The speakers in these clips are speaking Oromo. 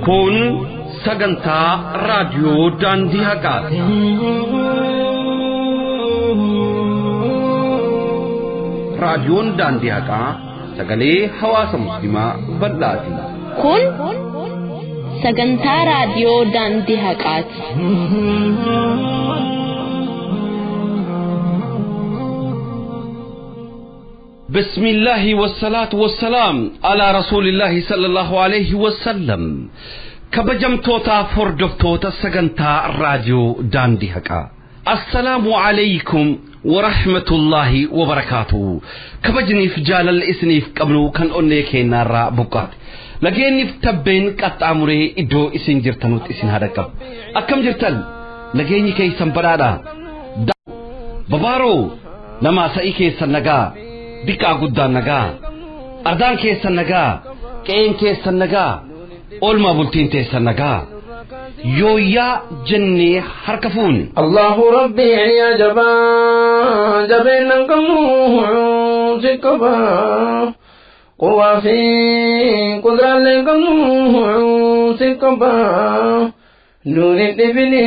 Kun sagantaa raadiyoo daandii haqaati. Raadiyoon daandii haqaa sagalee hawaasa musliimaa bal'aati. Kun sagantaa raadiyoo daandii haqaati. بسم الله والصلاة والسلام على رسول الله صلى الله عليه وسلم. كبجمتوتا فردفتوتا سجنتا راديو داندي هكا. السلام عليكم ورحمة الله وبركاته. كبجني في جال الإسنيف قبلو كان أنيكي نارا بقات لكن تبين قط عمري إدو إسن جرتنوت إسن هرقب أكم جرتل لكن كي سنبرادا ببارو لما سأيكي سننغا ديكا قدان نغا أردان كي سننغا كين كي سننغا أولما بلتين تي سننغا يويا جني حركفون الله ربي يا جبا جبين نقموه سكبا قوى في قدر لقموه سكبا نور الإبني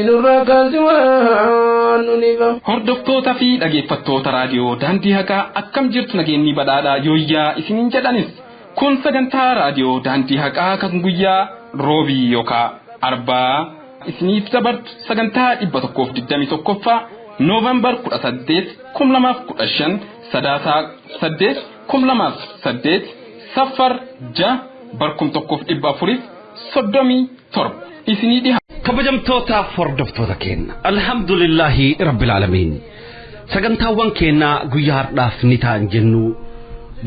نور كازوان نيبا hordoftoota fi dhaggeeffattoota raadiyoo daandii haqaa akkam jirtu nageenyi badhaadhaa yooyyaa isiniin jedhanis kun sagantaa raadiyoo daandii haqaa kan guyyaa roobii yookaan arbaa isiniif dabartu sagantaa 121ffaa Noovembar 18 2015 sadaasaa 8 2008 safar 6 barkum 1437 isinii dhiha. kabajamtoota hordoftoota keenya alhamdulillahi rabbil alamin sagantaawwan keenya guyyaa har'aaf ni ta'an jennu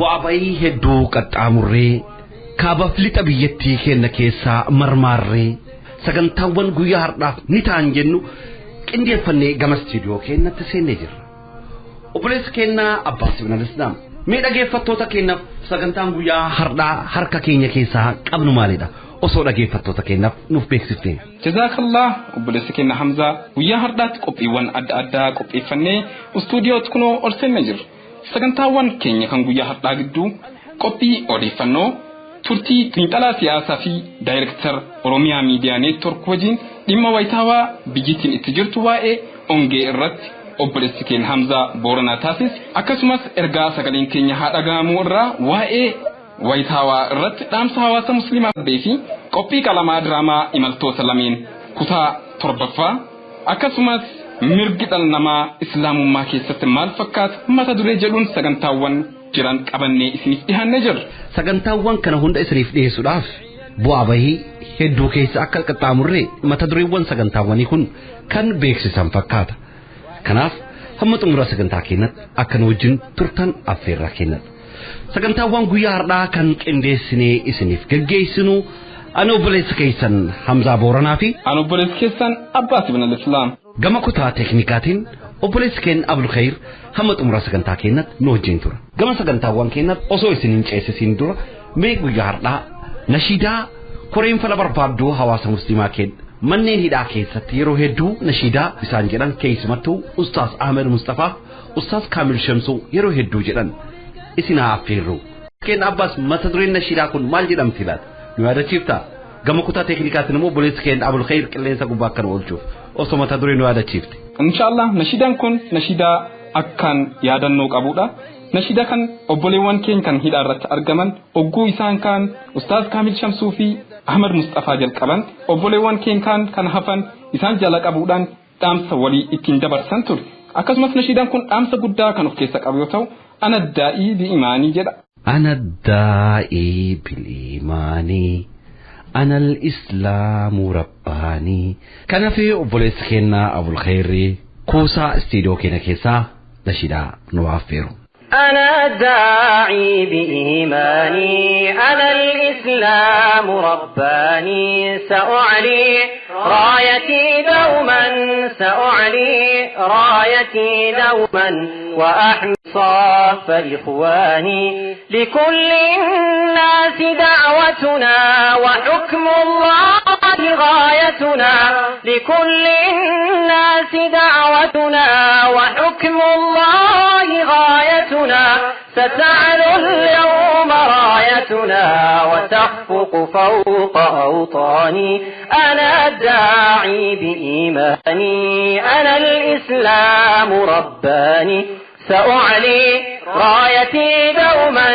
bu'aa bayii hedduu qaxxaamurree kaabaf lixa biyyattii keenya keessaa marmaarree sagantaawwan guyyaa har'aaf ni ta'an jennu qindeeffannee gama istiidiyoo keenyatti seennee jirra. obboleessi keenya Abbaas ibn al-Islaam mee dhaggeeffattoota keenyaaf sagantaan guyyaa har'aa harka keenya keessaa qabnu maalidha osoo dhaggeeffattoota keenyaaf nuuf beeksifte. Jazaakallah obboleessi keenya Hamzaa guyyaa har'aatti qophiiwwan adda addaa qopheeffannee istuudiyootti kunoo ol seennee jirra. Sagantaawwan keenya kan guyyaa har'aa gidduu qophii odeeffannoo turtii xiinxalaa siyaasaa fi daayirektar Oromiyaa Miidiyaa Neetwork wajjin dhimma wayitaawaa biyyittiin itti jirtu waa'ee ongee irratti obboleessi keenya Hamzaa Booranaa taasise akkasumas ergaa sagaleen keenya haa dhagahamu irraa waa'ee wayitaawaa irratti dhaamsa hawaasa musliimaa fi qophii qalamaa diraamaa imaltoota lameen kutaa 7ffaa akkasumas mirgi dhala namaa islaamummaa keessatti maal fakkaata mata duree jedhuun sagantaawwan jiran qabannee isiniif dhiyaannee jirra. Sagantaawwan kana hunda isiniif dhiyeessuudhaaf bu'aa bahii hedduu keessa akka qaxxaamurree mata dureewwan sagantaawwanii kun kan beeksisan fakkaata. Kanaaf hamma xumura sagantaa keenyatti akka nu wajjin turtan affeerraa keenyatti. sagantaawwan guyyaa har'aa kan qindeessinee isiniif gaggeessinu ani obboleessa keessan Hamzaa Booranaa fi ani obboleessa keessan Abbaas ibn al-Islaam. Gama kutaa teeknikaatiin obboleessi keenya Abdul Khair hamma xumura sagantaa keenyatti nu wajjin tura. Gama sagantaawwan keenyatti osoo isiniin ceesisiin dura mee guyyaa har'aa nashiidaa koreen fala barbaadduu hawaasa musliimaa keenya manneen hidhaa keessatti yeroo hedduu nashiidaa isaan jedhan keessumattuu Ustaaz Ahmed Mustafaa Ustaaz Kaamil Shamsuu yeroo hedduu jedhan isina affeerru. Keen Abbaas mata dureen nashiidaa kun maal jedhamti laata? Nu yaadachiifta. Gama kutaa teeknikaatiin immoo obboleessi keenya Abdul Khair qilleensa gubbaa kan oolchuuf osoo mata duree nu yaadachiifte. Inshallah nashiidaan kun nashiidaa akkaan yaadannoo qabudha. Nashiida kan obboleewwan keenya kan hidhaa irratti argaman ogguu isaan kaan Ustaaz Kaamil Shamsuu fi Ahmad Mustafaa jalqaban obboleewwan keenya kan hafan isaan jala qabuudhaan dhaamsa walii ittiin dabarsan ture. Akkasumas nashiidaan kun dhaamsa guddaa kan of keessaa qabu yoo ta'u أنا الدائي بإيماني جدا أنا الدائي بالإيماني أنا الإسلام رباني كان في أبوليس كينا أبو الخير كوسا استيديو كينا كيسا نشيدا نوافيرو أنا الداعي بإيماني أنا الإسلام رباني سأعلي رايتي دوما سأعلي رايتي دوما وأحمي صاف إخواني لكل الناس دعوتنا وحكم الله غايتنا لكل الناس دعوتنا وحكم الله غايتنا ستعلو اليوم رايتنا وتخفق فوق أوطاني أنا الداعي بإيماني أنا الإسلام رباني سأعلي رايتي دوما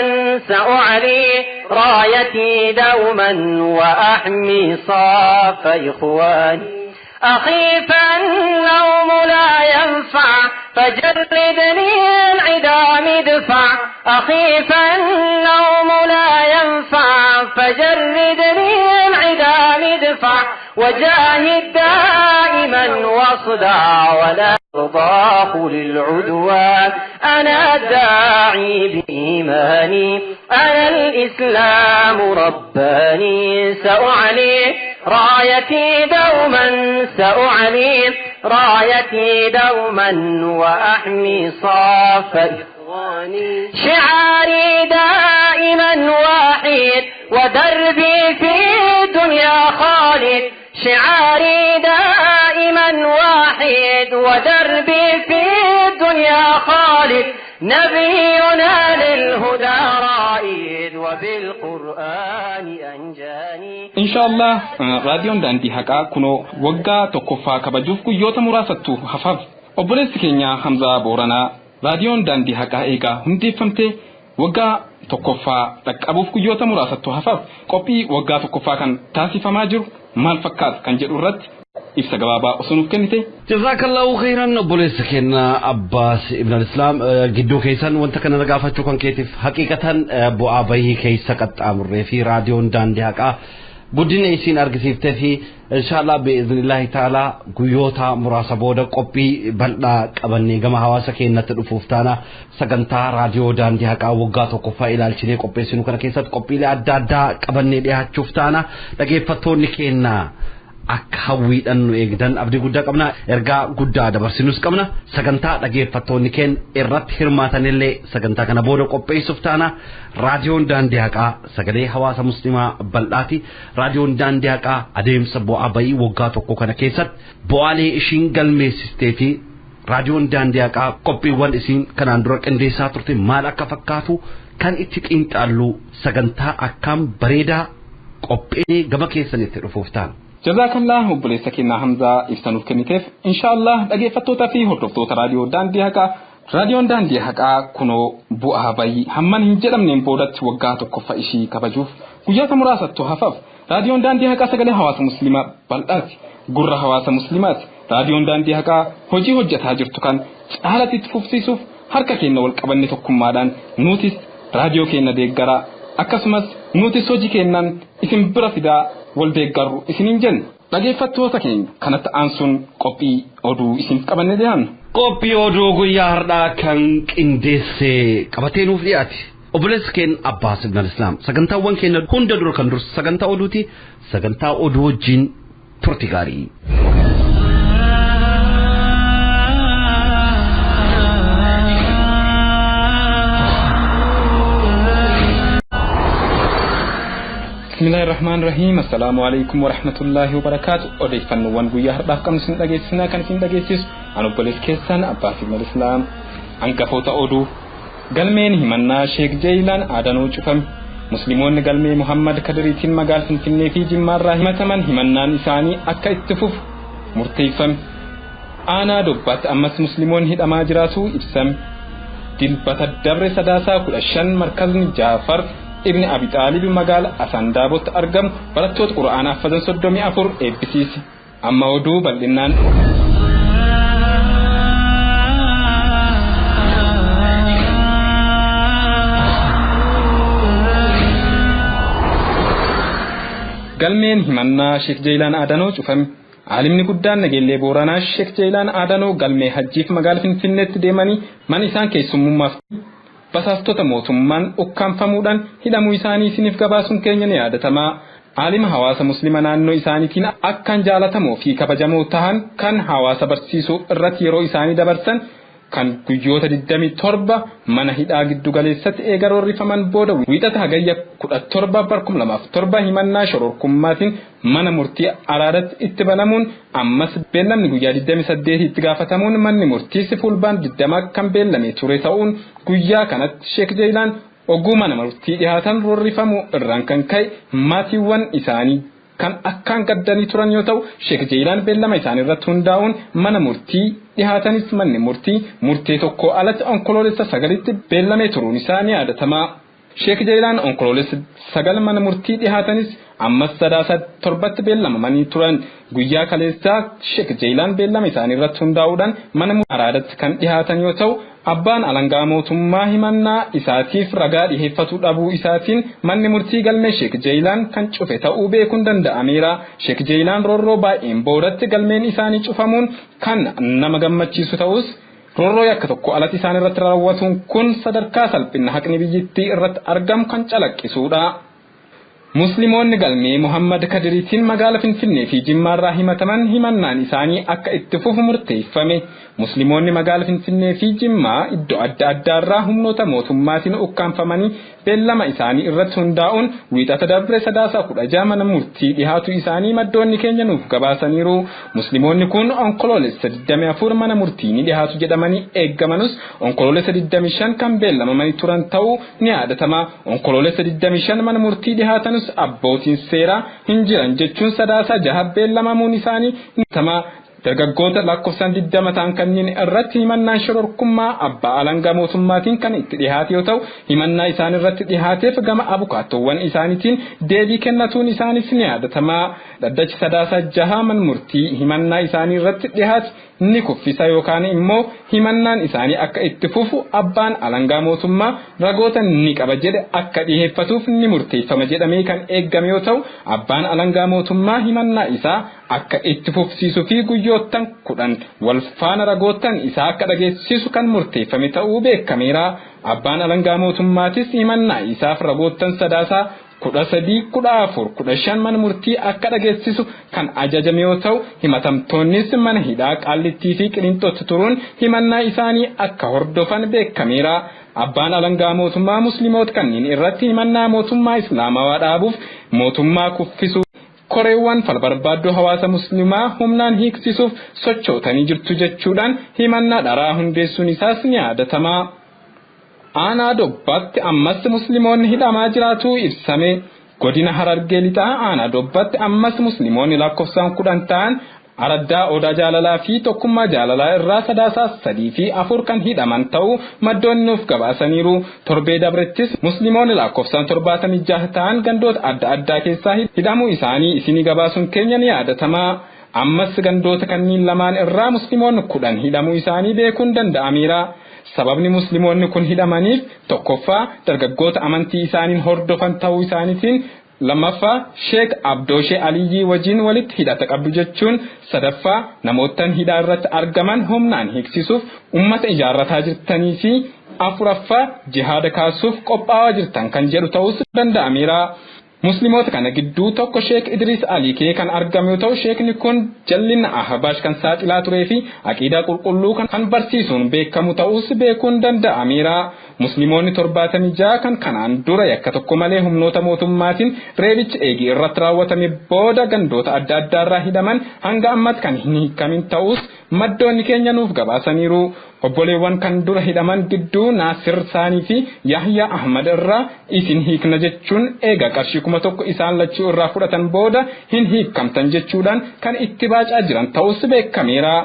سأعلي رايتي دوما وأحمي صاف إخواني أخي فالنوم لا ينفع فجردني العدام ادفع أخي فالنوم لا ينفع فجردني العدام ادفع وجاهد دائما واصدع ولا تضاح للعدوان أنا الداعي بإيماني أنا الإسلام رباني سأعلي رايتي دوما سأعلي رايتي دوما وأحمي صاف إخواني شعاري دائما واحد ودربي في الدنيا خالد شعاري دائما واحد ودربي في الدنيا خالد نبينا للهدى رائد وبالقرآن أنجاني إن شاء الله راديون داندي حقا كنو وقا تقفا كبجوف كيوتا مراسطو حفاظ أبرز كينيا حمزة بورانا راديون داندي حقا إيقا هندي فمتي وقا تقفا تقابوف كيوتا مراسطو حفاظ قبي وقا تقفا كان تاسف ماجر مال فكات كان جد الرد إفسا قبابا أصنوف كنتي جزاك الله خيرا بوليس كنا أباس ابن الإسلام جدو كيسان وانت كنا نقافة شوكان كيتف حقيقة بو آبايه كيسا قد أمر في راديون داندي حقا بدين إيسين أرقسيفته في إن شاء الله بإذن الله تعالى قيوتا مراسبودا قبي بلدا قبني قم حواسا كينا تدفوفتانا سقنتا راديو داندي حقا وقاتو قفا إلى الشريق قبي سنو كنا كيسات قبي لأدادا قبني لها شفتانا لكي فتوني كينا akhawiidhan nu eegdan abdii guddaa qabna ergaa guddaa dabarsinus qabna sagantaa dhageeffattoonni keen irratti hirmaatanillee sagantaa kana booda qopheessuuf taana raadiyoon daandii haqaa sagalee hawaasa muslimaa bal'aati raadiyoon daandii haqaa adeemsa bu'aa bayii waggaa tokko kana keessatti bu'aalee ishiin galmeessistee fi raadiyoon daandii haqaa qophiiwwan isiin kanaan dura qindeessaa turte maal akka fakkaatu kan itti xiinxallu sagantaa akkaan bareedaa qophee gama keessanitti dhufuuf taana. جزاك الله وبليس كنا حمزة إفتنوف كنيتف إن شاء الله لقي فتوتا فيه هردفتوتا راديو داندي هكا راديو داندي هكا كنو بوها باي همان هنجلم نمبودت وقاتو كفا إشي كبجوف وياتا مراسة تحفف راديو داندي هكا سقلي حواس مسلمة بلدات قرر حواس مسلمات راديو داندي هكا هجي هجت هاجر تكان حالتي تفوفسيسوف harka keenya wal qabanne tokkummaadhaan nutis raadiyoo keenya deeggara akkasumas nutis hojii keennan isin bira fidaa wal deeggaru isinin jenna dhageeffattoota keenya kanatti aansuun qophii oduu isin qabanne deehanna. Qophii oduu guyyaa har'aa kan qindeessee qabatee nuuf dhiyaate obboleessi keenya Abbaas ibn al-Islaam sagantaawwan keenya hunda dura kan dursu sagantaa oduuti sagantaa oduu wajjin turti gaarii. بسم الله الرحمن الرحيم السلام عليكم ورحمة الله وبركاته أودي فنوان قويا هرداف كم سن دقيسنا كان سن دقيسيس أنا بوليس كيسان أباس ابن الإسلام أنك فوت أودو قلمين همنا شيخ جيلان آدانو شفم مسلمون قلمي محمد كدريتين مقال سنفني في جمار راهمة من همنا نساني أكا اتفوف مرتيفم أنا دبات أمس مسلمون هيد أماجراتو إبسم دلبات الدبر سداسا كل أشان مركز جعفر ابن أبي طالب مقال أساندابوت أرقم براتوت قرآن أفضل صدومي أفر إبسيس أما ودو بلدنان قلمين همنا شيخ جيلان آدانو شفم عالمني قدان نجيلي بورانا شيخ جيلان آدانو قلمي حجيف مقال فنفنت ديماني من إسان كي سموما basaastota mootummaan ukkaanfamuudhaan hidhamuu isaanii isiniif gabaasuun keenya ni yaadatamaa aalima hawaasa muslima naannoo isaaniitiin akkaan jaalatamoo fi kabajamoo tahan kan hawaasa barsiisuu irratti yeroo isaanii dabarsan kan guyyoota 27 mana hidhaa giddu galeessatti eegaroorrifaman booda wiixata hagayya 17 himannaa shororkummaatiin mana murtii araadatti itti banamuun ammas beellamni guyyaa 28 itti gaafatamuun manni murtii fulbaan 20 kan beellame ture ta'uun guyyaa kanatti Sheek Jeelaan oguma nama murtii dhihaatan roorrifamu irraan kan ka'e maatiiwwan isaanii kan akkaan gaddanii turan yoo ta'u Sheek Jeelaan beellama isaanii irratti hundaa'uun mana murtii dhihaatanis manni murtee tokko alatti onkoloolessa 9tti beellamee turuun isaanii yaadatama. Sheek Jeelaan onkoloolessa 9 mana murtii dhihaatanis ammas sadaasa 7tti beellamamanii turan. Guyyaa kaleessaa Sheek Jeelaan beellama isaanii irratti hundaa'uudhaan mana araadatti kan dhihaatan yoo ta'u abbaan alangaa mootummaa himannaa isaatiif ragaa dhiheeffatu dhabuu isaatiin manni murtii galmee Sheek Jeelaan kan cufe ta'uu beekuun danda'ameera. Sheek Jeelaan roorroo baay'een boodatti galmeen isaanii cufamuun kan nama gammachiisu ta'us roorroo yakka tokko alatti isaan irratti raawwatuun kun sadarkaa salphina haqni biyyattii irratti argamu kan calaqqisuudha. Musliimoonni galmee Muhammad Kadiriitiin magaala Finfinnee fi Jimmaarraa himataman himannaan isaanii akka itti fufu murteeffame. Musliimoonni magaala Finfinnee fi Jimmaa iddoo adda addaarraa humnoota mootummaatiin ukkaanfamanii beellama isaanii irratti hundaa'uun wiixata darbe sadaasa 16 mana murtii dhihaatu isaanii maddoonni keenya nuuf gabaasaniiru. Musliimoonni kun onkoloolessa 24 mana murtii ni dhihaatu jedhamanii eeggamanus onkoloolessa 25 kan beellamamanii turan ta'uu ni yaadatama. Onkoloolessa 25 mana murtii dhihaatanus abbootiin seeraa hin jiran jechuun sadaasa 6 beellamamuun isaanii ni yaadatama. Dargaggoota lakkoofsaan 20 ta'an kanneen irratti himannaan shororkummaa abbaa alangaa mootummaatiin kan itti dhihaate yoo ta'u himannaa isaan irratti dhihaateef gama abukaattoowwan isaaniitiin deebii kennatuun isaaniif ni yaadatama. Dhaddachi sadaasa 6 mana murtii himannaa isaanii irratti dhihaate ni kuffisa yookaan immoo himannaan isaanii akka itti fufu abbaan alangaa mootummaa ragoota ni qaba jedhe akka dhiheeffatuuf ni murteeffama jedhamee kan eeggame yoo ta'u abbaan alangaa mootummaa himannaa isaa akka itti fufsiisuu fi guyyoottan 10 wal faana ragootan isaa akka dhageessisu kan murteeffame ta'uu beekameera. Abbaan alangaa mootummaatis himannaa isaaf ragootan sadaasaa 13, 14, 15 mana murtii akka dhageessisu kan ajajame yoo ta'u himatamtoonnis mana hidhaa Qaallittii fi Qiliinxootti turuun himannaa isaanii akka hordofan beekameera. Abbaan alangaa mootummaa musliimoota kanneen irratti himannaa mootummaa islaamawaa dhaabuuf mootummaa kuffisuu koreewwan falbarbaaddoo hawaasa musliimaa humnaan hiiksisuuf sochootanii jirtu jechuudhaan himannaa dharaa hundeessuun isaas ni yaadatama. Aanaa Dobbaatti ammas musliimoonni hidhamaa jiraatu ibsame. Godina Harargee lixaa aanaa Dobbaatti ammas musliimoonni lakkoofsaan 10 ta'an Araddaa Odaa Jaalalaa fi Tokkummaa Jaalalaa irraa sadaasaa 3 fi 4 kan hidhaman ta'uu maddoonni nuuf gabaasaniiru. Torbee dabrettis musliimoonni lakkoofsaan 76 ta'an gandoota adda addaa keessaa hidhamuu isaanii isinii gabaasuun keenya ni yaadatama. Ammas gandoota kanneen lamaan irraa musliimoonni 10 hidhamuu isaanii beekuun danda'ameera. Sababni musliimoonni kun hidhamaniif tokkoffaa dargaggoota amantii isaaniin hordofan ta'uu isaaniitiin, lammaffaa Sheek Abdooshee Aliyyii wajjin walitti hidhata qabdu jechuun, sadaffaa namootaan hidhaa irratti argaman humnaan hiiksisuuf ummata ijaarrataa jirtanii fi afuraffaa jihaada kaasuuf qophaa'aa jirtan kan jedhu ta'uus danda'ameera. Musliimoota kana gidduu tokko Sheek Idris Alikee kan argamu yoo ta'u Sheekni kun jallina ahbaash kan saaxilaa turee fi aqiidaa qulqulluu kan barsiisuun beekamu ta'uus beekuun danda'ameera. Musliimoonni 76 kan kanaan dura yakka tokko malee humnoota mootummaatiin reebicha eegii irratti raawwatame booda gandoota adda addaarraa hidhaman hanga ammaatti kan hin hiikamin ta'uus maddoonni keenya nuuf gabaasaniiru. Obboleewwan kan dura hidhaman gidduu Naasir Saanii fi Yahya Ahmad irraa isin hiikna jechuun eega qarshii 1,000 isaan lachuu irraa fudhatan booda hin hiikamtan jechuudhaan kan itti baacaa jiran ta'uus beekameera.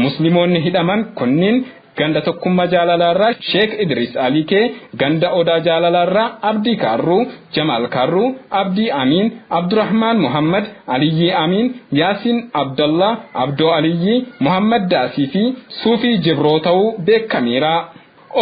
Musliimoonni hidhaman kunniin ganda Tokkummaa Jaalalaarraa Sheek Idris Alikee, ganda Odaa Jaalalaarraa Abdii Kaarruu, Jamaal Kaarruu, Abdii Amin, Abdurrahman Muhammad, Aliyyi Amin, Yaasin Abdallah, Abdoo Aliyyi, Muhammad Daasii fi Suufii Jibroo ta'uu beekameera.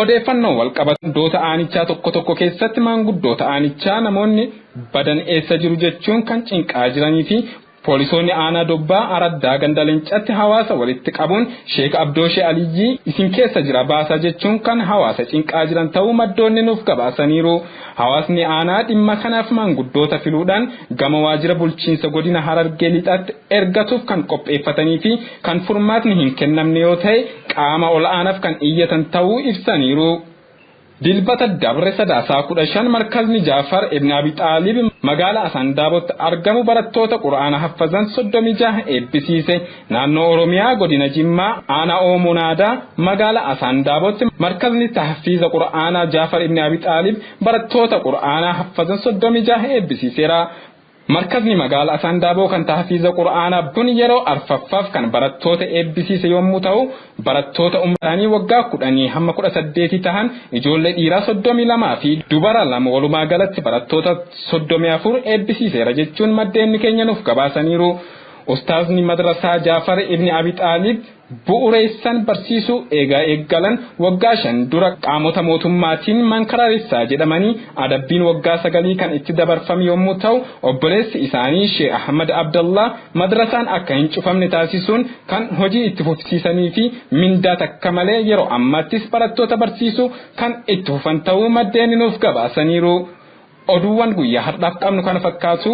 Odeeffannoo walqabatan doota aanichaa tokko keessatti maanguddoota aanichaa namoonni badan eessa jiru jechuun kan cinqaa jiranii fi poolisoonni aanaa Dobbaa Araddaa ganda Leencatti hawaasa walitti qabuun Sheek Abdooshee Aliyyii isin keessa jira baasaa jechuun kan hawaasa cinqaa jiran ta'uu maddoonni nuuf gabaasaniiru. Hawaasni aanaa dhimma kanaaf maanguddoota filuudhaan gama waajjira bulchiinsa godina Harargee lixaatti ergatuuf kan qopheeffatanii fi kan furmaatni hin kennamne yoo ta'e qaama ol aanaaf kan iyyatan ta'uu ibsaniiru. dilbata dabre sadaasaa 15 markazni Jaafar ibn Abi Xaalib magaalaa Asandaabootti argamu barattoota Qur'aana haffazan 36 eebbisiise. Naannoo Oromiyaa godina Jimmaa aanaa Oomonaadaa magaalaa Asandaabootti markazni tahfiiza Qur'aanaa Jaafar ibn Abi Xaalib barattoota Qur'aana haffazan 36 eebbisiiseera. Markazni magaalaa Asandaaboo kan tahfiiza Qur'aanaa bun yeroo arfaffaaf kan barattoota eebbisiise yommuu ta'u barattoota umraanii waggaa 10 hamma 18 tahan ijoollee dhiiraa 32 fi dubara 2 walumaa galatti barattoota 34 eebbisiiseera jechuun maddeen keenya nuuf gabaasaniiru. Ustaazni madrasaa Jaafar ibn Abi Xaalib bu'uureessan barsiisuu eegalan waggaa 5 dura qaamota mootummaatiin mankararissaa jedhamanii adabbiin waggaa 9 kan itti dabarfame yommuu ta'u obboleessi isaanii Sheekh Ahmad Abdullah madrasaan akka hin cufamne taasisuun kan hojii itti fufsiisanii fi mindaa takka malee yeroo ammaattis barattoota barsiisuu kan itti fufan ta'uu maddeen nuuf gabaasaniiru. Oduuwwan guyyaa har'aaf qabnu kan fakkaatu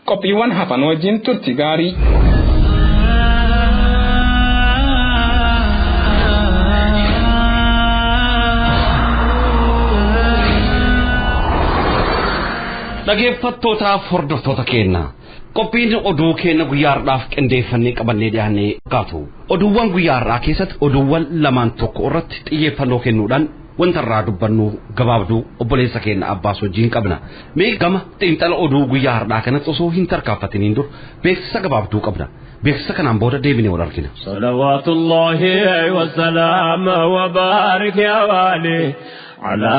qophiiwwan hafan wajjin turti gaarii. Dhaggeeffattootaaf hordoftoota keenya qophiin oduu keenya guyyaa har'aaf qindeeffannee qabannee dhiyaannee gaatu. Oduuwwan guyyaa har'aa keessatti oduuwwan lamaan tokko irratti xiyyeeffannoo kennuudhaan wanta irraa dubbannu gabaabduu obboleessa keenya Abbaas wajjin qabna. Mee gama xiinxala oduu guyyaa har'aa kanatti osoo hin tarkaanfatiniin dur beeksisa gabaabduu qabna. Beeksisa kanaan booda deebinee wal argina. Salawaatullaahi wa salaam wa baarik yaa waali. على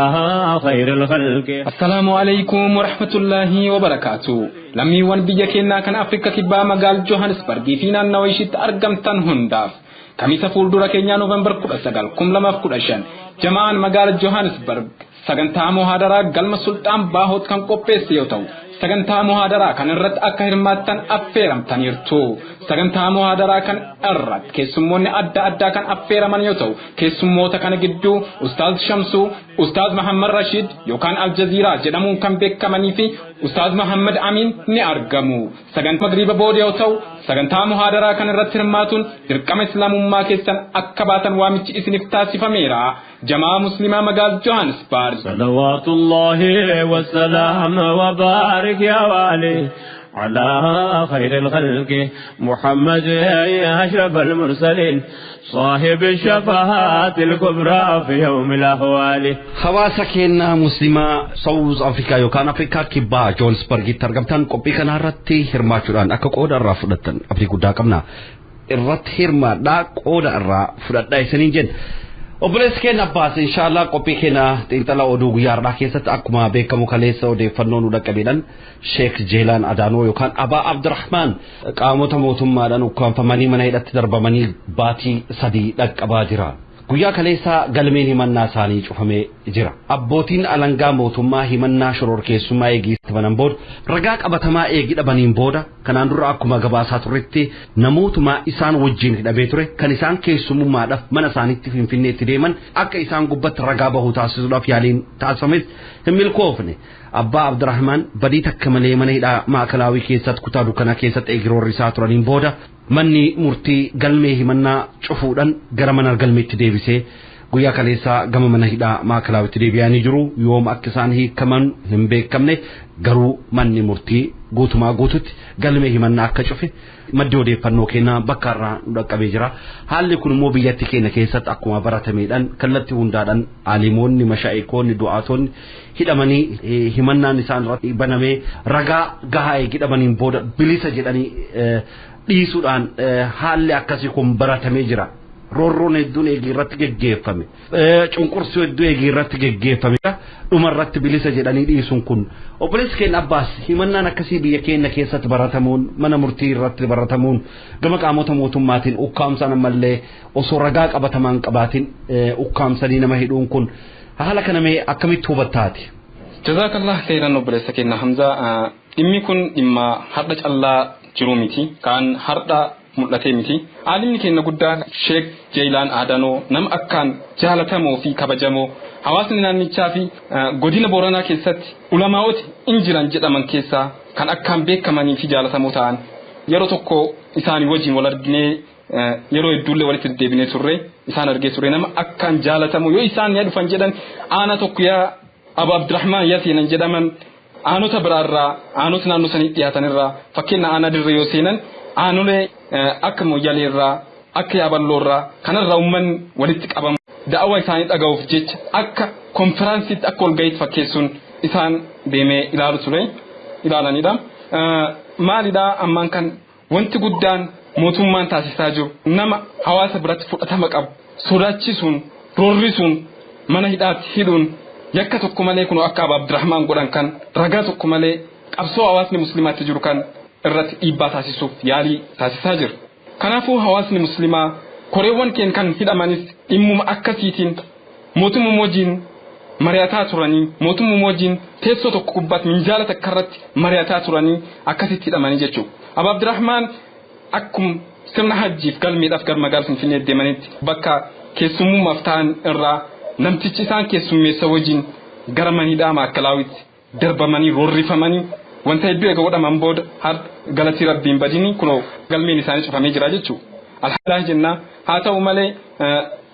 خير الخلق. السلام عليكم ورحمة الله وبركاته. لمي وان بيجاكينا كان أفريقيا كبا مقال جوهانسبرغ فينا نويشت أرقمتان هنداف. كميسا فولدورا كينيا نوفمبر كودا سقال كم لما فكودشان جماعان مقال جوهانسبرغ سغنتا مهادرا قلم سلطان باهوت كان كوبيس يوتو sagantaa muhaadaraa kan irratti akka hirmaattan affeeramtaniirtu. Sagantaa muhaadaraa kan irratti keessummoonni adda addaa kan affeeraman yoo ta'u keessummoota kana gidduu Ustaaz Shamsuu, Ustaaz Muhammad Rashid yookaan Aljaziiraa jedhamuun kan beekamanii fi Ustaaz Muhammad Amin ni argamu. Sagantaa magriba booda yoo ta'u sagantaa muhaadaraa kan irratti hirmaatuun dirqama islaamummaa keessan akka baatan waamichi isiniif taasifameera. Jamaa Muslimaa magaalaa Johannesburg. Salawaatullaahi wa salaam wa baarik yaa waali. على خير الخلق محمد يا أشرف المرسلين صاحب الشفاعات الكبرى في يوم الأهوال. حواسكنا مسلمة ساوث أفريقيا يوكان أفريقيا كبا جونسبرغ ترجمتان كوبي كان رتي هرماتشوران أكاكود الرافدتن أفريقيا داكمنا الرت هرما داكود الرافدتن سنينجن. Obboleessi keenya Abbaas inshallah qophii keenya xiinxala oduu guyyaa har'aa keessatti akkuma beekamu kaleessa odeeffannoo nu dhaqqabeedhaan Sheekh Jeelaan Adaanoo yookaan Abaa Abdurrahmaan qaamota mootummaadhaan ukkaanfamanii mana hidhatti darbamanii baatii 3 dhaqqabaa jira. Guyyaa kaleessa galmeen himannaa isaanii cufamee jira. Abbootiin alangaa mootummaa himannaa shororkeessummaa eegiitti banan booda ragaa qabatamaa eegii dhabaniin booda kanaan dura akkuma gabaasaa turretti namootuma isaan wajjin hidhamee ture kan isaan keessummaadhaaf mana isaaniitti Finfinneetti deeman akka isaan gubbatti ragaa bahuu taasisuudhaaf yaaliin taasifames hin milkoofne. Abbaa Abdurrahmaan badii takka malee mana hidhaa maakalaawii keessatti kutaa dukkanaa keessatti eegiroorri isaa turaniin booda manni murtii galmee himannaa cufuudhaan gara mana galmeetti deebisee guyyaa kaleessa gama mana hidhaa maakalaawwitti deebi'anii jiru. Yoom akka isaan hiikaman hin beekamne garuu manni murtii guutumaa guututti galmee himannaa akka cufe maddi odeeffannoo keenyaa bakka irraa nu dhaqqabee jira. Haalli kun immoo biyyattii keenya keessatti akkuma baratameedhaan kallattii hundaadhaan aalimoonni, mashaayikoonni, du'aatonni hidhamanii himannaan isaan irratti banamee ragaa gahaa eegii dhabaniin booda bilisa jedhanii dhiisuudhaan haalli akkasii kun baratamee jira. Roorroon hedduun eegii irratti geggeeffame. Cunqursuu hedduu eegii irratti geggeeffame. Dhuma irratti bilisa jedhanii dhiisuun kun obboleessi keenya Abbaas himannaan akkasii biyya keenya keessatti baratamuun mana murtii irratti baratamuun gama qaamota mootummaatiin ukkaamsan ammallee osoo ragaa qabatamaan qabaatiin ukkaamsanii nama hidhuun kun haala kana mee akkamitti hubattaati? Jazakallah khairan obboleessa keenya Hamza. Dhimmi kun dhimma har'a callaa jiru miti kan har'a mul'ate miti. Aalimni keenya guddaan Sheekh Jeelaan Adaanoo nama akkaan jaalatamoo fi kabajamoo hawaasni naannichaa fi godina Booranaa keessatti ulamaa'oti injiran jedhaman keessaa kan akkaan beekamanii fi jaalatamoo ta'an yeroo tokko isaanii wajjin wal arginee yeroo hedduullee walitti deddeebinee turre isaan argee ture nama akkaan jaalatamu yoo isaan ni dhufan jedhan aana tokko yaa Abu Abdurrahman yaa seenan jedhaman aanota biraarraa aanota naannoo sanii dhiyaatanirraa fakkeenya aana dirree yoo seenan aanolee akka Moyyaleerraa akka Yaaballoorraa kanarraa uummanni walitti qabamu da'awaa isaanii dhaga'uuf jecha akka konferaansiitti akka walga'iitti fakkeessuun isaan deemee ilaalu ture ilaalanidha. Maalidhaa ammaan kan wanti guddaan mootummaan taasisaa jiru nama hawaasa biratti fudhatama qabu sodaachisuun roorrisuun mana hidhaatti hidhuun yakka tokko malee kun akka Abu Abdurrahman godhan kan ragaa tokko malee qabsoo hawaasni muslimaatti jiru kan irratti dhiibbaa taasisuuf yaalii taasisaa jiru. Kanaafuu hawaasni muslimaa koreewwan keen kan hidhamanis dhimmuma akkasiitiin mootummaa wajjin mari'ataa turanii mootummaa wajjin teessoo tokko gubbaatti minjaala takka irratti mari'ataa turanii akkasitti hidhamanii jechuudha. Abu Abdurrahman akkum sirna hajjiif galmeedhaaf gara magaalaa Finfinnee deemanitti bakka keessummummaaf ta'an irraa namtichi isaan keessummeessa wajjin gara manidhaa Maakkalaawitti darbamanii roorrifamanii wanta hedduu eega godhaman booda har galatii rabbiin badini kunoo galmeen isaanii cufamee jira jechuudha. Alhamdulillah jenna haa ta'u malee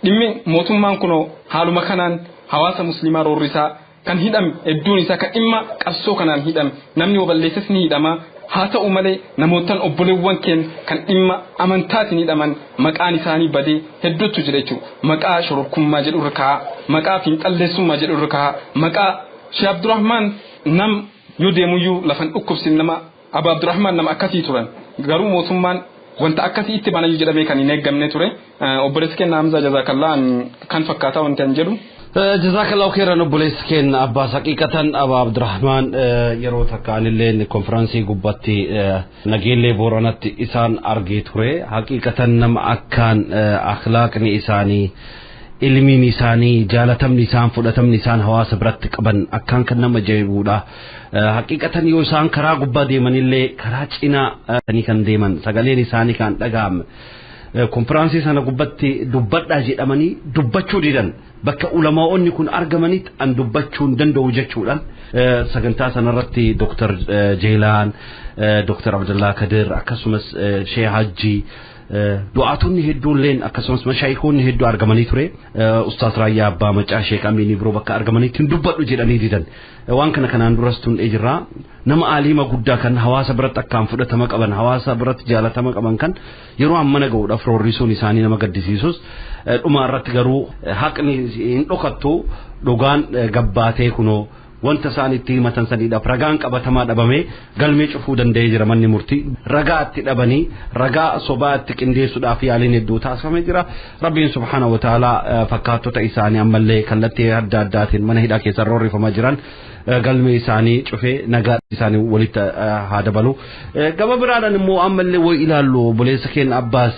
dhimmi mootummaan kunoo haaluma kanaan hawaasa muslimaa roorrisaa kan hidhame hedduun isaa kan dhimma qabsoo kanaan hidhame namni oballeessas ni hidhama haa ta'u malee namootaan obboleewwan keen kan dhimma amantaatiin hidhaman maqaan isaanii badee hedduutu jira jechuudha. Maqaa shororkummaa jedhu irra ka'a maqaa fiinxalleessummaa jedhu irra ka'a maqaa Sheikh Abdurrahman nam yoo deemuyyuu lafan dhukkubsin nama Abu Abdurrahman nama akkasii turan garuu mootummaan wanta akkasii itti banayyuu jedhamee kan hin eeggamne ture. Obboleessi keenya Hamza jazakallah kan fakkaataa wanti an jedhu. Jazakallahu khairan obboleessi keenya Abbaas haqiqatan Abu Abdurrahman yeroo takka anillee konferansii gubbatti nageellee Booranatti isaan argee ture haqiqatan nama akkaan akhlaaqni isaanii ilmiin isaanii jaalatamni isaan fudhatamni isaan hawaasa biratti qaban akkaan kan nama ajaa'ibuudha. Haqiqatan yoo isaan karaa gubbaa deemanillee karaa cinaa kan deeman sagaleen isaanii kan dhaga'ame konferansii sana gubbatti dubbadhaa jedhamanii dubbachuu didan bakka ulamaa'onni kun argamanitti an dubbachuu hin danda'u jechuudhaan sagantaa sanarratti Dr. Jeelaan Dr. Abdullah Kadir akkasumas Sheikh Hajji du'aatonni hedduulleen akkasumas mashaayikoonni hedduu argamanii ture Ustaaz Raayyaa Abbaa Macaa Sheikh Amiin biroo bakka argamanitti dubbadhu jedhanii didan waan kana kanaan duras tun ejirraa nama aalima guddaa kan hawaasa biratti akkaan fudhatama qaban hawaasa biratti jaalatama qaban kan yeroo ammana ga'uudhaaf roorrisuun isaanii nama gaddisiisus dhuma irratti garuu haqni hin dhokattu dhugaan gabbaatee kunoo wanta isaanitti himatan saniidhaaf ragaan qabatamaa dhabame galmee cufuu danda'ee jira manni murtii ragaa itti dhabanii ragaa sobaa itti qindeessuudhaaf yaaliin hedduu taasifamee jira. Rabbiin subhaanahu wa ta'aalaa fakkaattota isaanii ammallee kallattii adda addaatiin mana hidhaa keessa roorrifamaa jiran galmee isaanii cufee nagaa isaanii walitti haa dabalu. Gama biraadhaan immoo ammallee way ilaallu obboleessa keenya Abbaas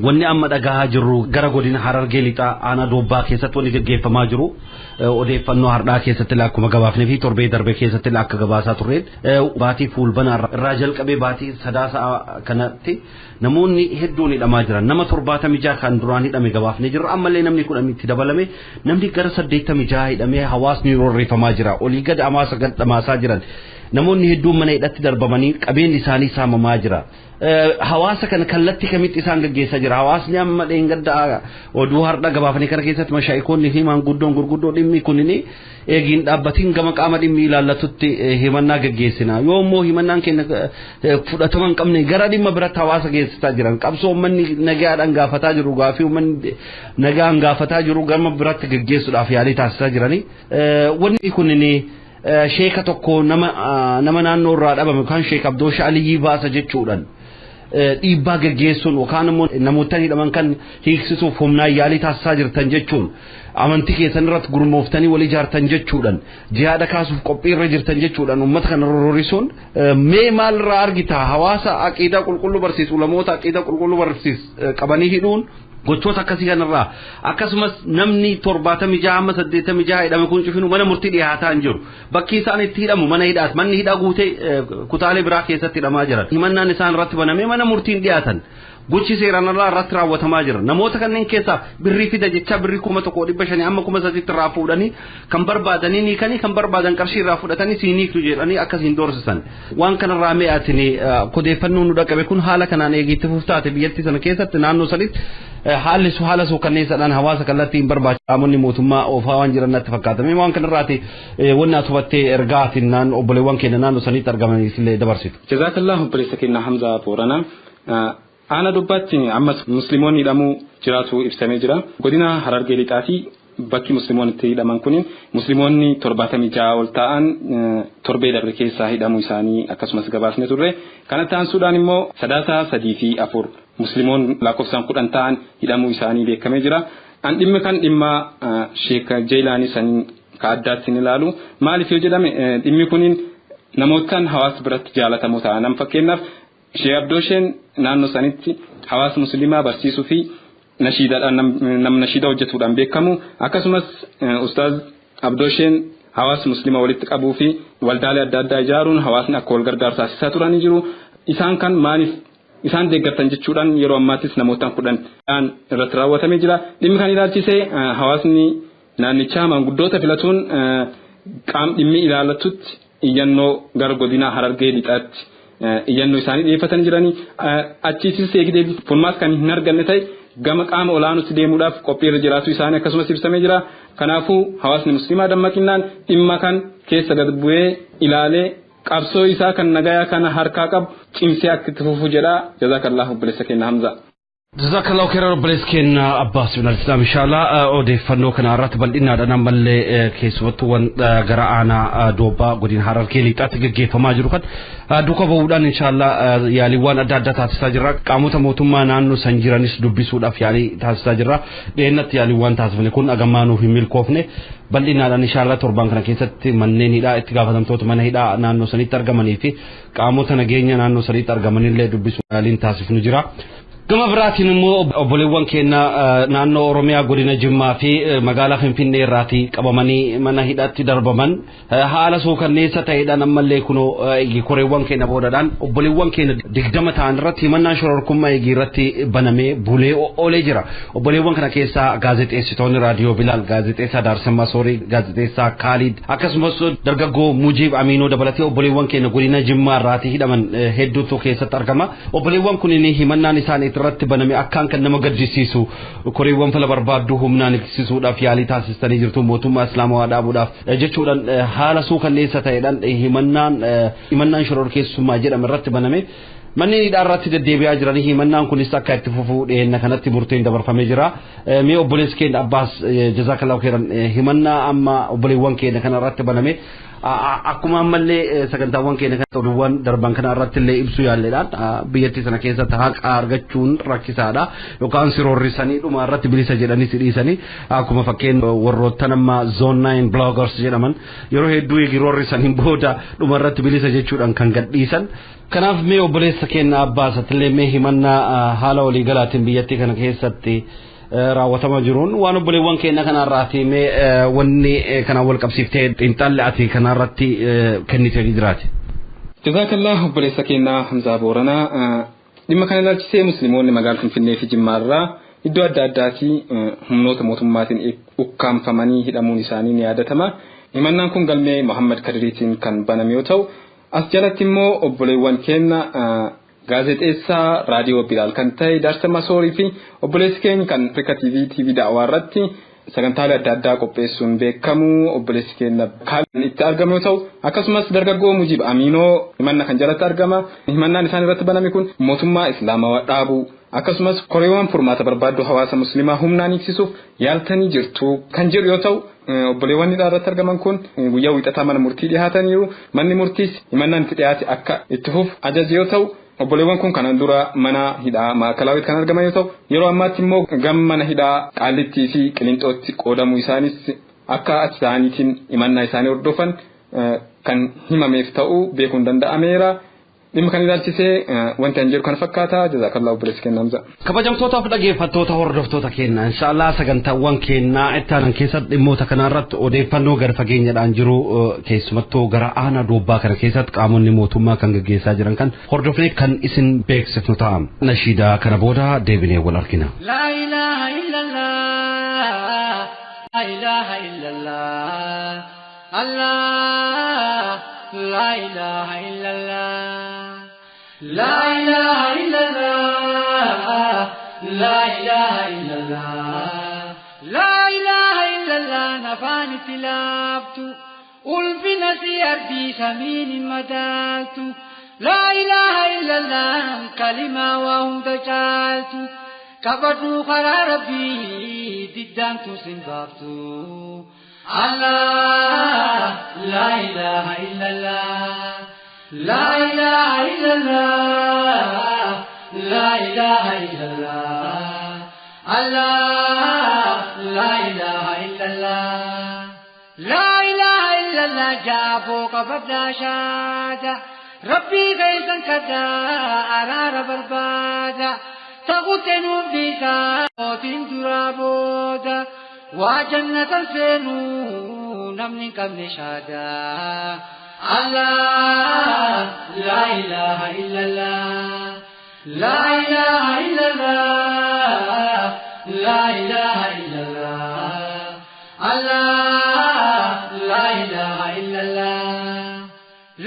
wanni amma dhagahaa jirru gara godina Harargee lixaa aanaa Doobbaa keessatti wanni gaggeeffamaa jiru odeeffannoo hardhaa keessatti akkuma gabaafne fi torbee darbee keessatti akka gabaasaa turreen baatii fuulbanaa irraa jalqabee baatii sadaasa kanatti namoonni hedduun hidhamaa jiran nama 76 kan duraan hidhame gabaafne jirra ammallee namni 10 itti dabalame namni gara 86 hidhamee hawaasni roorrifamaa jira olii gad amaasa gadhamaasaa jiran namoonni hedduun mana hidhatti darbamanii qabeenyi isaanii saamamaa jira. Hawaasa kan kallatti kamitti isaan gaggeessaa jira hawaasni amma dheengadda oduu hardha gabaafne kana keessatti mashaayikoonni fi maanguddoon gurguddoo dhimmi kunini eegiin dhaabbatiin gama qaama dhimmi ilaallatutti himannaa gaggeessina yoo immoo himannaan keenya fudhatama hin qabne gara dhimma biratti hawaasa geessisaa jiran qabsoo uummanni nagaadhaan gaafataa jiru gaafii uummanni nagaan gaafataa jiru gama biratti gaggeessuudhaaf yaalii taasisaa jirani wanni kunini sheeka tokko nama naannoo irraa dhabame kan Sheek Abdoosh Aliyyi baasa jechuudhaan dhiibbaa gaggeessuun yookaan immoo namoota hidhaman kan hiiksisuuf humnaa yaalii taasisaa jirtan jechuun amantii keessan irratti gurmooftanii wal ijaartan jechuudhaan jihaada kaasuuf qophii irra jirtan jechuudhaan uummata kana roorrisuun mee maalirraa argita hawaasa aqiidaa qulqulluu barsiisu ulamoota aqiidaa qulqulluu barsiis qabanii hidhuun gochoota akkasii kanarraa akkasumas namni 76 amma 86 hidhame kun cufinu mana murtii dhiyaataa hin jiru bakki isaan itti hidhamu mana hidhaat manni hidhaa guutee kutaalee biraa keessatti hidhamaa jiran himannaan isaan irratti banamee mana murtiin dhiyaatan gochi seeraan irratti raawwatamaa jira namoota kanneen keessaa birrii fida jecha birrii 1,500 amma 3,000 irraa fuudhanii kan barbaadanii ni kan barbaadan qarshii irraa fudhatanii siiniitu jedhanii akkasiin doorsisan waan kanarraa mee'atini kodeeffannoo nu dhaqabe kun haala kanaan eegitti fuftaate biyyattii sana keessatti naannoo sanitti haala soo kanneessadhaan hawaasa kallattiin barbaachisaamoonni mootummaa oofaa waan jiran natti fakkaatame waan kanarraati wanna tubattee ergaatiin naan obboleewwan keenya naannoo sanitti argamaniif illee dabarsitu. Jazaakallahu obboleessa keenya Hamza Boorana. Ana dubbatti ammas musliimoonni hidhamuu jiraatu ibsamee jira. Godina Harargee Lixaatii bakki musliimoonni itti hidhaman kun musliimoonni 76 ol ta'an torbee darbe keessaa hidhamuu isaanii akkasumas gabaasne turre. Kanatti aansuudhaan immoo Sadaasaa 3 fi 4 musliimoonni lakkoofsaan 10 ta'an hidhamuu isaanii beekamee jira. An dhimmi kan dhimma Sheekh Jaylaanii saniin ka addaatti ilaalu maaliif yoo jedhame dhimmi kuniin namootaan hawaasa biratti jaalatamoo ta'an fakkeenyaaf Sheekh Abdoosheen naannoo sanitti hawaasa musliimaa barsiisuu fi nashiidaadhaan nam nashiida hojjetuudhaan beekamu akkasumas Ustaaz Abdoosheen hawaasa musliimaa walitti qabuu fi waldaalee adda addaa ijaaruun hawaasni akka wal gargaarsa taasisaa turanii jiru. Isaan kan maaliif isaan deeggartan jechuudhaan yeroo ammaattis namootaan 10 irratti raawwatamee jira. Dhimmi kan ilaalchisee hawaasni naannichaa maanguddoota filatuun qaam dhimmi ilaallatutti iyyannoo gara godina Harargee Lixaatti iyyannoo isaanii dhiyeeffatan jiranii achiisis eegdee furmaata kan hin arganne ta'e gama qaama olaanutti deemuudhaaf qophiirra jiraatu isaanii akkasumas ibsamee jira. Kanaafuu hawaasni musliimaa dammaqinaan dhimma kan keessa gad bu'ee ilaalee qabsoo isaa kan nagayaa kana harkaa qabu cimsee akka itti fufu jedha. Jazaakallahu obboleessa keenya Hamza. Jazakallahu khairan obboleessa keenya Abbaas bin al-Islaam inshallah odeeffannoo kana irratti bal'inaadhaan ammallee keessumattuu gara aanaa Doobbaa godina Harargee Lixaatti gaggeeffamaa jiru kan duuka bahuudhaan inshallah yaaliiwwan adda addaa taasisaa jirra. Qaamota mootummaa naannoo san jiranis dubbisuudhaaf yaalii taasisaa jirra. Dhiyeenyatti yaaliiwwan taasifne kun agammaanuu hin milkoofne bal'inaadhaan inshallah torban kana keessatti manneen hidhaa itti gaafatamtoota mana hidhaa naannoo sanitti argamanii fi qaamota nageenya naannoo sanitti argamanillee dubbisuu yaaliin taasifnu jira. Gama biraatiin immoo obboleewwan keenya naannoo Oromiyaa godina Jimmaa fi magaalaa Finfinnee irraatii qabamanii mana hidhaatti darbaman haala suukanneessa ta'eedhaan ammallee kunoo koreewwan keenya boodadhaan obboleewwan keenya 20 ta'an irratti himannaan shororkummaa irratti banamee bulee oolee jira. Obboleewwan kana keessaa gaazexeessitoonni raadiyoo Bilaal, gaazexeessaa Daarsammaa Soorii, gaazexeessaa Kaalid akkasumas dargaggoo Mujiib Amiinoo dabalatee obboleewwan keenya godina Jimmaa irraatii hidhaman hedduutu keessatti argama. Obboleewwan kunniin himannaan isaanii irratti baname akkaan kan nama gaddisiisu koreewwan fala barbaaddu humnaan iksisuudhaaf yaalii taasistanii jirtu mootummaa islaamaa dhaabuudhaaf jechuudhaan haala suukanneessa ta'eedhaan himannaan shororkeessummaa jedhame irratti baname. Manneen hidhaa irratti deddeebi'aa jiranii himannaan kunis akka itti fufuu dhiyeenna kanatti murteen dabarfamee jira. Mee obboleessi keenya Abbaas jazaakallahu khairan himannaa amma obboleewwan keenya kana irratti baname akkuma ammallee sagantaawwan keenya kan ta'uuwwan darban kana irratti illee ibsu yaalleedhaan biyyattii sana keessatti haqa argachuun rakkisaadha yookaan siroorrisanii dhuma irratti bilisa jedhanii sidhiisanii akkuma fakkeen warroottan amma zone 9 bloggers jedhaman yeroo hedduu eegiroorrisaniin booda dhuma irratti bilisa jechuudhaan kan gadhiisan. Kanaaf mee obboleessa keenya Abbaas atillee mee himannaa haala waliigalaatiin biyyattii kana keessatti raawwatamaa jiruun waan obboleewwan keenya kanarraati mee wanni kana wal qabsiiftee xiinxalli ati kanarratti kennitee jiraate. Jazaakallahu obboleessa keenya Hamza Boorana dhimma kana ilaalchisee musliimoonni magaalaa Finfinnee fi Jimmaarraa iddoo adda addaatii humnoota mootummaatiin ukkaamfamanii hidhamuun isaanii ni yaadatama. Himannaan kun galmee Muhammad Kadiriitiin kan baname yoo ta'u as jalatti immoo obboleewwan keenya gaazexeessaa raadiyoo Bilaal kan ta'e Daarsammaa Soorii fi obboleessi keenya kan Afrika TV Daawwaa irratti sagantaalee adda addaa qopheessuun beekamu obboleessi keenya kan itti argamu yoo ta'u akkasumas dargaggoo Mujiib Amiinoo himanna kan jalatti argama. Himannaan isaan irratti baname kun mootummaa islaamaa dhaabuu akkasumas koreewwan furmaata barbaaddu hawaasa musliimaa humnaan iksisuuf yaaltanii jirtu kan jedhu yoo ta'u obboleewwan hidhaa irratti argaman kun guyyaa wiixataa mana murtii dhiyaataniiru. Manni murtiis himannaan itti dhiyaate akka itti fufu ajaje yoo ta'u obboleewwan kun kanan dura mana hidhaa maakalaawwitti kan argaman yoo ta'u yeroo ammaatti immoo gama mana hidhaa Qaallittii fi Qilinxootti qoodamuu isaanis akka isaaniitiin himannaa isaanii hordofan kan himameef ta'uu beekuun danda'ameera. Dhimma kan ilaalchisee wanti an jedhu kan fakkaata. Jazaakallahu obboleessi keenya Hamza. Kabajamtootaaf dhaggeeffattoota hordoftoota keenya inshallah sagantaawwan keenya ittaanan keessatti dhimmoota kanarratti odeeffannoo gara fageenyadhaan jiru keessumattuu gara aanaa Doobbaa kana keessatti qaamonni mootummaa kan gaggeessaa jiran kan hordofnee kan isin beeksifnu ta'a. Nashiidaa kana booda deebinee wal argina. La ilaha illallah, la ilaha illallah, Allah, la ilaha illallah. La ilaha illallah, لا إله إلا الله لا إله إلا الله نفاني تلابت ألفي نسير في سمين مدالت لا إله إلا الله كلمة وهم تجالت كبروا قرار ربي ددان تسنبابت الله لا إله إلا الله لا إله إلا الله لا إله إلا الله الله لا إله إلا الله لا إله إلا الله جابوا قبضنا شادا ربي غيثا كدا أرار بربادا تغتنوا بيسا موتين درابودا وجنة سينو نمن كم شادا الله لا إله إلا الله لا إله إلا الله لا إله إلا الله الله لا إله إلا الله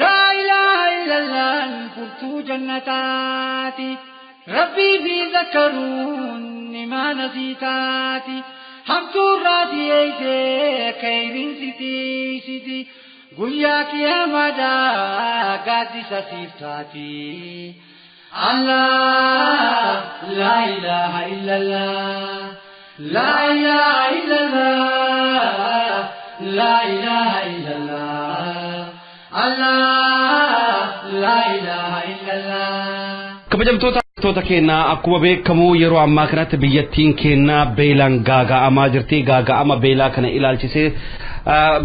لا إله إلا الله فرت جنتاتي ربي في ذكرون ما نسيتاتي حمد الرادي ايدي كيرين سيتي قياك يا مدى قادي سسيفتاتي الله لا إله إلا الله لا إله إلا الله لا إله إلا الله الله لا إله إلا الله kabajamtoota keenya akkuma beekamu yeroo ammaa kanatti biyyattiin keenya beelaan gaaga'amaa jirti. Gaaga'ama beelaa kana ilaalchisee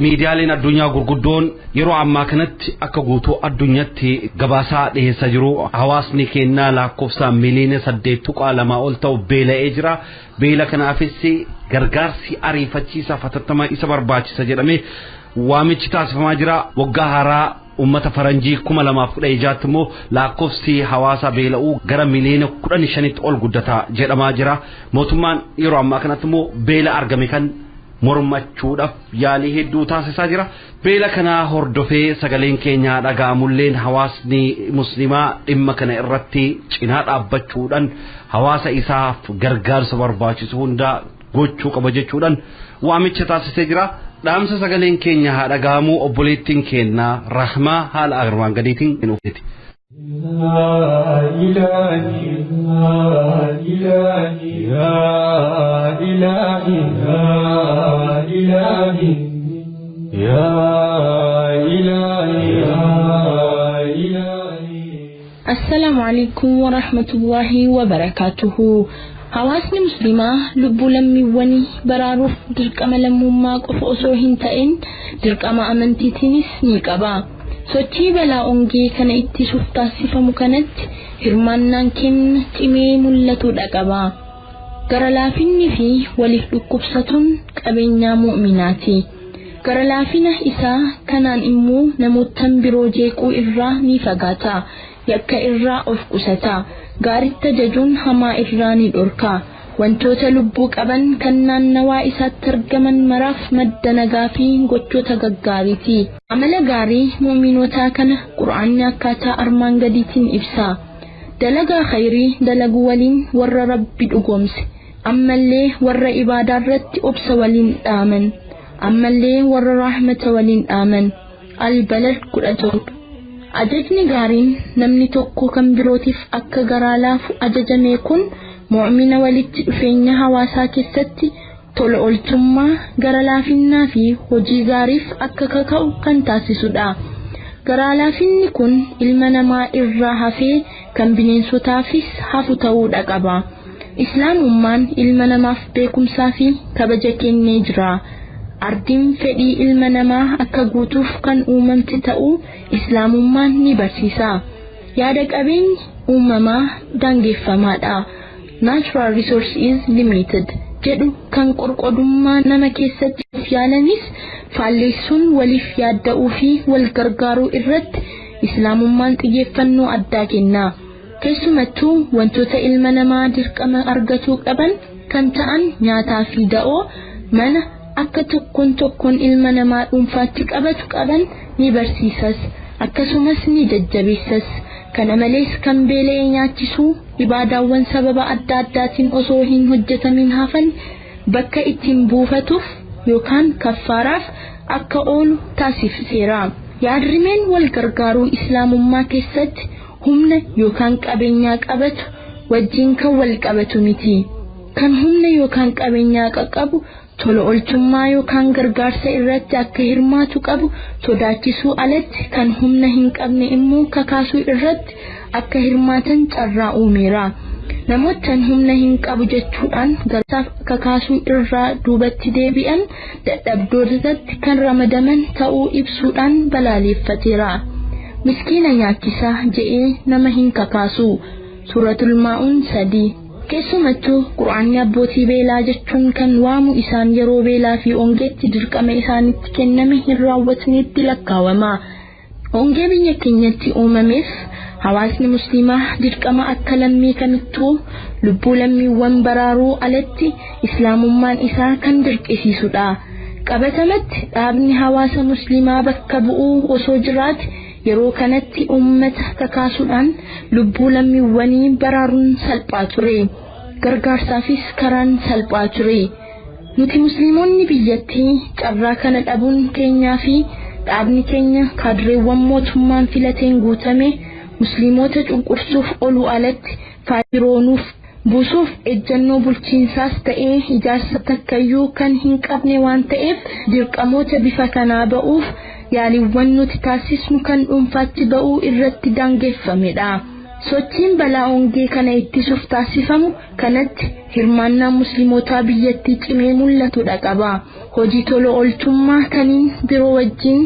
miidiyaaleen addunyaa gurguddoon yeroo ammaa kanatti akka guutuu addunyaatti gabaasaa dhiyeessaa jiru. Hawaasni keenya lakkoofsaan miliyoona 8.2 ol ta'u beela'ee jira. Beela kanaafis gargaarsi ariifachiisaa fatattamaa isa barbaachisa jedhamee waamichi taasifamaa jira. Waggaa haaraa ummata faranjii 2016 immoo lakkoofsi hawaasa beela'uu gara miliyoona 15 ol guddataa jedhamaa jira. Mootummaan yeroo ammaa kanatti immoo beela argame kan mormachuudhaaf yaalii hedduu taasisaa jira. Beela kana hordofee sagaleen keenya dhaga'amulleen hawaasni muslimaa dhimma kana irratti cinaa dhaabbachuudhaan hawaasa isaaf gargaarsa barbaachisu hunda gochuu qaba jechuudhaan waamicha taasisee jira. Dhaamsa sagaleen keenya haa dhaga'amu obboleettiin keenya Rahmaa haala armaan gadiitiin hin uffatte. السلام عليكم ورحمة الله وبركاته. hawaasni muslimaa lubbuu lammiiwwanii baraaruuf dirqama lammummaa qofa osoo hin ta'in dirqama amantiitiinis ni qaba. Sochii balaa ongee kana ittisuuf taasifamu kanatti hirmaannaan keenya cimee mul'atuudha qaba. Gara laafinni fi waliif dhukkubsatuun qabeenyaa mu'minaati. Gara laafina isaa kanaan immoo namootaan biroo jeequu irraa ni fagaata. Yakka irraa of qusata. Gaaritti jajuun hamaa irraa ni dhorka. Wantoota lubbuu qaban kan naannawaa isaatti argaman maraaf madda nagaa fi gochoota gaggaariiti. Amala gaarii mu'minootaa kana Qur'aanni akkaataa armaan gadiitiin ibsa. Dalagaa khayrii dalaguu waliin warra Rabbi dhugoomse. Ammallee warra ibaadaa irratti obsa waliin dhaaman. Ammallee warra rahmata waliin dhaaman. Al-Balad 17. Ajajni gaariin namni tokko kan birootiif akka garaa laafu ajajame kun mu'mina walitti dhufeenya hawaasaa keessatti tola ooltummaa gara laafinnaa fi hojii gaariif akka kaka'u kan taasisudha. Garaa laafinni kun ilma namaa irraa hafee kan bineensotaafis hafu ta'uudha qaba. Islaamummaan ilma namaaf beekumsaa fi kabaja kennee jira. Ardiin fedhii ilma namaa akka guutuuf kan uumamte ta'uu Islaamummaan ni barsiisa. Yaada qabeenyi uumamaa daangeffamaadha. Natural resource is limited jedhu kan qorqodummaa nama keessatti yaalanis faalleessuun waliif yaadda'uu fi wal gargaaruu irratti Islaamummaan xiyyeeffannoo addaa kenna. Keessumattuu wantoota ilma namaa dirqama argatuu qaban kan ta'an nyaataa fi da'oo mana akka tokkoon ilma namaa dhuunfaatti qabatu qaban ni barsiisas. Akkasumas ni jajjabeessas. kana malees kan beela'ee nyaachisuu ibaadaawwan sababa adda addaatiin osoo hin hojjetamin hafan bakka ittiin buufatuuf yookaan kaffaaraaf akka oolu taasiseera. Yaadrimeen wal gargaaruu islaamummaa keessatti humna yookaan qabeenyaa qabatu wajjin kan wal qabatu miti. Kan humna yookaan qabeenyaa qabu tola oolchummaa yookaan gargaarsa irratti akka hirmaatu qabu sodaachisuu alatti kan humna hin qabne immoo kakaasuu irratti akka hirmaatan carraa uumeera. Namoota humna hin qabu jechuudhaan gargaarsaaf kakaasuu irraa duubatti deebi'an dadhabdootatti kan ramadaman ta'uu ibsuudhaan balaaleffateera. Miskiina nyaachisaa je'ee nama hin kakaasu. Suuratul Maa'un 3. Keessumattuu Qur'aanni abbootii beelaa jechuun kan waamu isaan yeroo beelaa fi ongeetti dirqama isaanitti kenname hin raawwatneetti lakkaawama. Ongee biyya keenyatti uumameef hawaasni musliimaa dirqama akka lammii kamittuu lubbuu lammiiwwan baraaruu alatti islaamummaan isaa kan dirqisiisudha. Qabatamatti dhaabni hawaasa musliimaa bakka bu'uu osoo jiraate yeroo kanatti ummata kakaasuudhaan lubbuu lammiiwwanii baraaruun salphaa ture. Gargaarsaafis karaan salphaa ture. Nuti musliimonni biyyattii carraa kana dhabuun keenyaa fi dhaabni keenya kaadreewwan mootummaan filateen guutame musliimota cunqursuuf oluu alatti faayiroonuuf buusuuf ejjannoo bulchiinsaas ta'ee ijaarsa takkayyuu kan hin qabne waan ta'eef dirqamoota bifa kanaa ba'uuf yaaliiwwan nuti taasisnu kan dhuunfaatti ba'uu irratti daangeffamedha. Sochiin balaa ongee kana ittisuuf taasifamu kanatti hirmaannaa musliimotaa biyyattii cimee mul'atudha qaba. Hojii tola ooltummaa kaniin biroo wajjin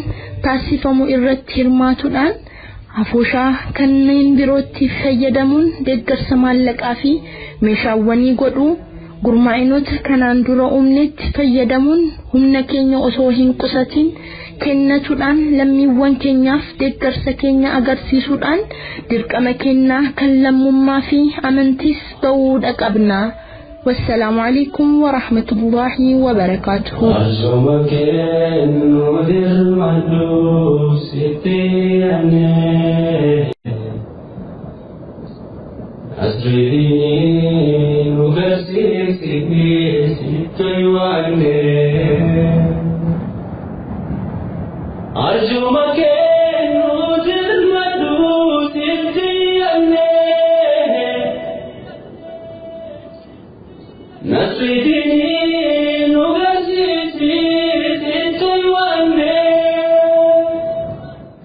taasifamu irratti hirmaatuudhaan hafuushaa kanneen birootti fayyadamuun deeggarsa maallaqaa fi meeshaawwanii godhuu gurmaa'inoota kanaan dura uumnetti fayyadamuun humna keenya osoo hin qusatin kennatuudhaan lammiiwwan keenyaaf deeggarsa keenya agarsiisuudhaan dirqama kennaa kan lammummaa fi amantiis ba'uudha qabna. والسلام عليكم ورحمة الله وبركاته.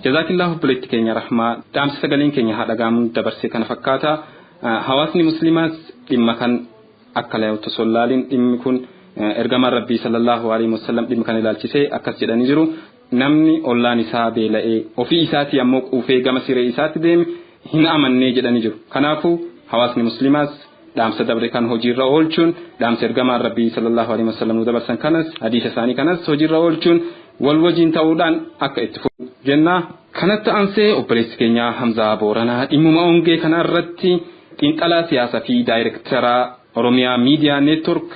جزاكالله بليت كينيا رحمة دام سجلين كينيا هذا قام دبرسي كان فكاتا حواسني مسلمات لما كان أكل وتصلالين لما يكون إرجام ربي صلى الله عليه وسلم لما كان لالشيء أكثر نجرو نمني الله نسابه لأي وفي إساتي أمك وفي جام سير إساتي دم هنا أمن نجد نجرو كنافو حواسني مسلمات دام سدبر كان هجير راولشون دام سرجام ربي صلى الله عليه وسلم ودبرسن كنس حديث ثاني كنس هجير راولشون والوجين تودان أكيد جنة كانت أنسى أوبريس كينيا حمزة بورانا إمام أونجي كان الرتي إنتلا سياسة في دايركترا روميا ميديا نتورك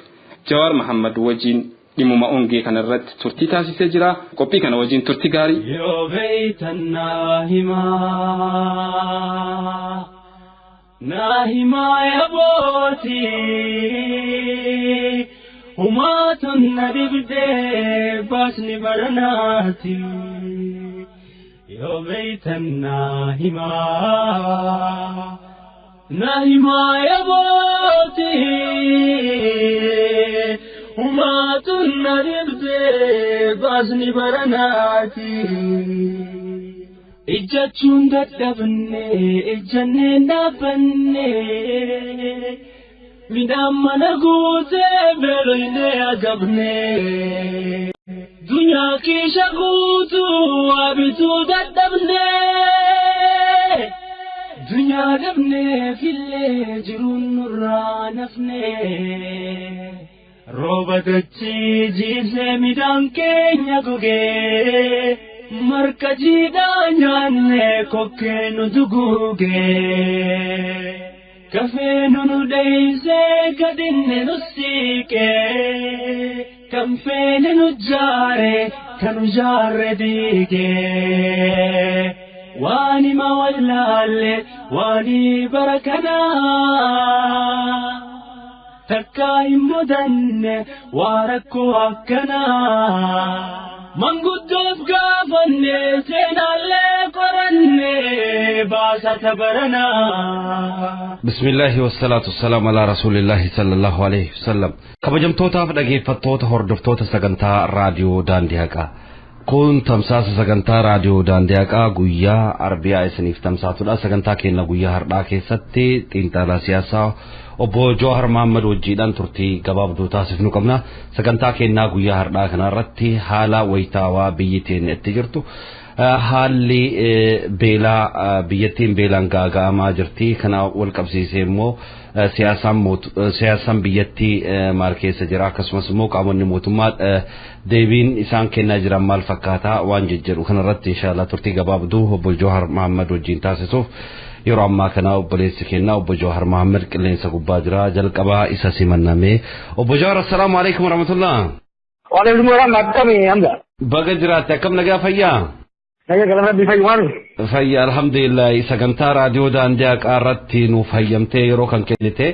جوار محمد وجين إمام أونجي كان الرت ترتي تاسي سجرا كوبي كان وجين ترتي غاري يو بيت الناهما ناهما يا بوتي وما تنادي بدي باسني برناتي يا بيت الناهما ناهما يا بوتي وما تنادي بدي باسني برناتي إجتشون دتبني إجنة نبني midhamma naguutee beeloynee agabnee dunyaa kiisha guutuu abituu dadhabnee dunyaa dhabnee fillee jiruun nurraa nafnee rooba dachii jiisee midhaan keenya gogee marka jiidhaa nyaannee kokkee nu duguugee كفينو نديسي كدن نسيكي كم فين نجاري كانوا جار ديكي واني ما ولالي واني بركنا تكاي مدن واركو أكنا من قدوف قافني سينا اللي قرني باسا تبرنا. بسم الله والصلاة والسلام على رسول الله صلى الله عليه وسلم. kabajamtoota dhaggeeffattoota hordoftoota sagantaa raadiyoo daandiyaaqaa kun tamsaasa sagantaa raadiyoo daandiyaaqaa guyyaa arbiyaa isiniif tamsaatudha. sagantaa keenya guyyaa har'aa keessatti xiinxalaa siyaasaa obbo Jawahar Mohammad wajjiidhaan turtii gabaabduu taasifnu qabna. sagantaa keenya guyyaa har'aa kanarratti haala wayitaawaa biyyattiin itti jirtu haalli beelaa biyyattiin beelaan gaaga'amaa jirti. kana wal qabsiisee immoo siyaasan biyyattii maal keessa jira akkasumas immoo qaamonni mootummaa deebiin isaan kennaa jiran maal fakkaata waan jejjedhu kanarratti inshallah turtii gabaabduu obbo Jawahar Mohammad wajjiin taasisuuf yeroo ammaa kana obboleessi keenya obbo Jawahar Mohammad qilleensa gubbaa jira. jalqabaa isa simanname. obbo Jawahar assalaamu alaykum warahmatullah. Wa alaykum assalam. baga jiraate akkam nagaa fayyaa? nagaa galata bifayyaan. fayyaa alhamdulillah. sagantaa raadiyoo daandiyaaqaa irratti nuuf hayyamtee yeroo kan kennite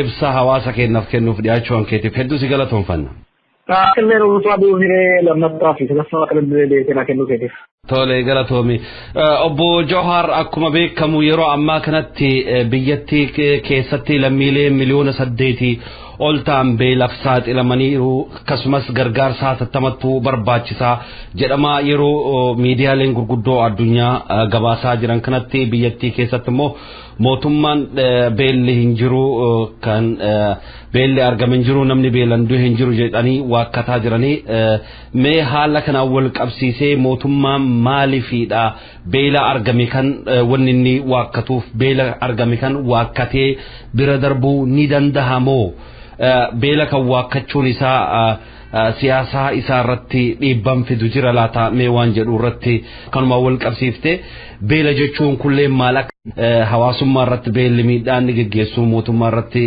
ibsa hawaasa keenyaaf kennuuf dhiyaachuu hankeetiif hedduu si galatoomfanna. Kenneen utuba duufiree lammaffaa fi sadaffaa kan deebi'ee kennuu keetiif. Tole galatoomi. obbo Jawahar akkuma beekamu yeroo ammaa kanatti biyyattii keessatti lammiilee miliyoona 8 ol ta'an beelaaf saaxilamaniiru akkasumas gargaarsa tattamattuu barbaachisaa jedhama yeroo miidiyaaleen gurguddoo addunyaa gabaasaa jiran kanatti biyyattii keessatti immoo mootummaan beelli hin jiru kan beelli argamen jiru namni beelan du'e hin jiru jedhanii waakkataa jiranii mee haala kanaan wal qabsiisee mootummaan maaliifidha beela argame kan wanni inni waakkatuuf beela argame kan waakkatee bira darbuu ni dandahamoo beela kan waakkachuun isaa siyaasaa isaa irratti dhiibbaan fidu jira laata mee waan jedhu irratti kanuma wal qabsiifte beela jechuun kullee maal akka hawaasummaa irratti beelli miidhaan ni geggeessu mootummaa irratti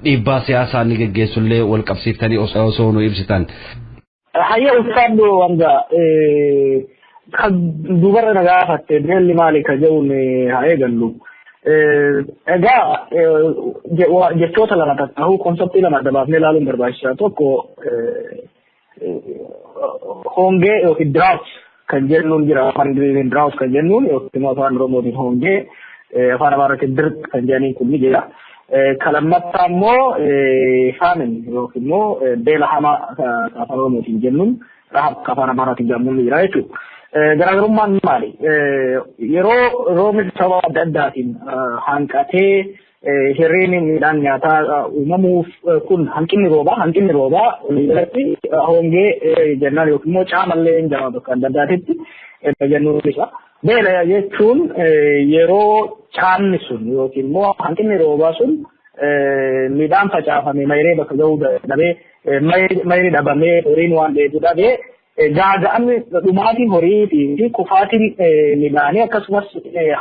dhiibbaa siyaasaa ni geggeessu illee wal qabsiiftanii osoo nu ibsitan. Hayya ustaadoo wanga kan dubarra nagaafatte beelli maali ka jechuun haa eegallu. Egaa jechoota lama ta'uu konseptii lama dabaafnee ilaaluun barbaachisaa. tokko hongee yookiin drought kan jennuun jira. afaan Ingiliziin drought kan jennuun yookiin afaan Oromootiin hongee afaan Amaaraatiin dirq kan jedhaniin kun ni jira. kan lammaffaa immoo famine yookiin immoo beela hamaa afaan Oromootiin jennuun afaan Amaaraatiin jennuun ni jira jechuudha. garaagarummaan maali? yeroo roobni sababa adda addaatiin hanqatee hirriin midhaan nyaataa uumamuuf kun hanqinni roobaa irratti hongee jennaan yookiin immoo caamallee hin jiraatu bakka adda addaatitti jennuun isa. beela jechuun yeroo caamni sun yookiin immoo hanqinni roobaa sun midhaan facaafame mayree bakka ga'uu dhabee mayri dhabamee horiin waan dheedu dhabee gaaga'amni dhumaatiin horii fi kufaatiin midhaanii akkasumas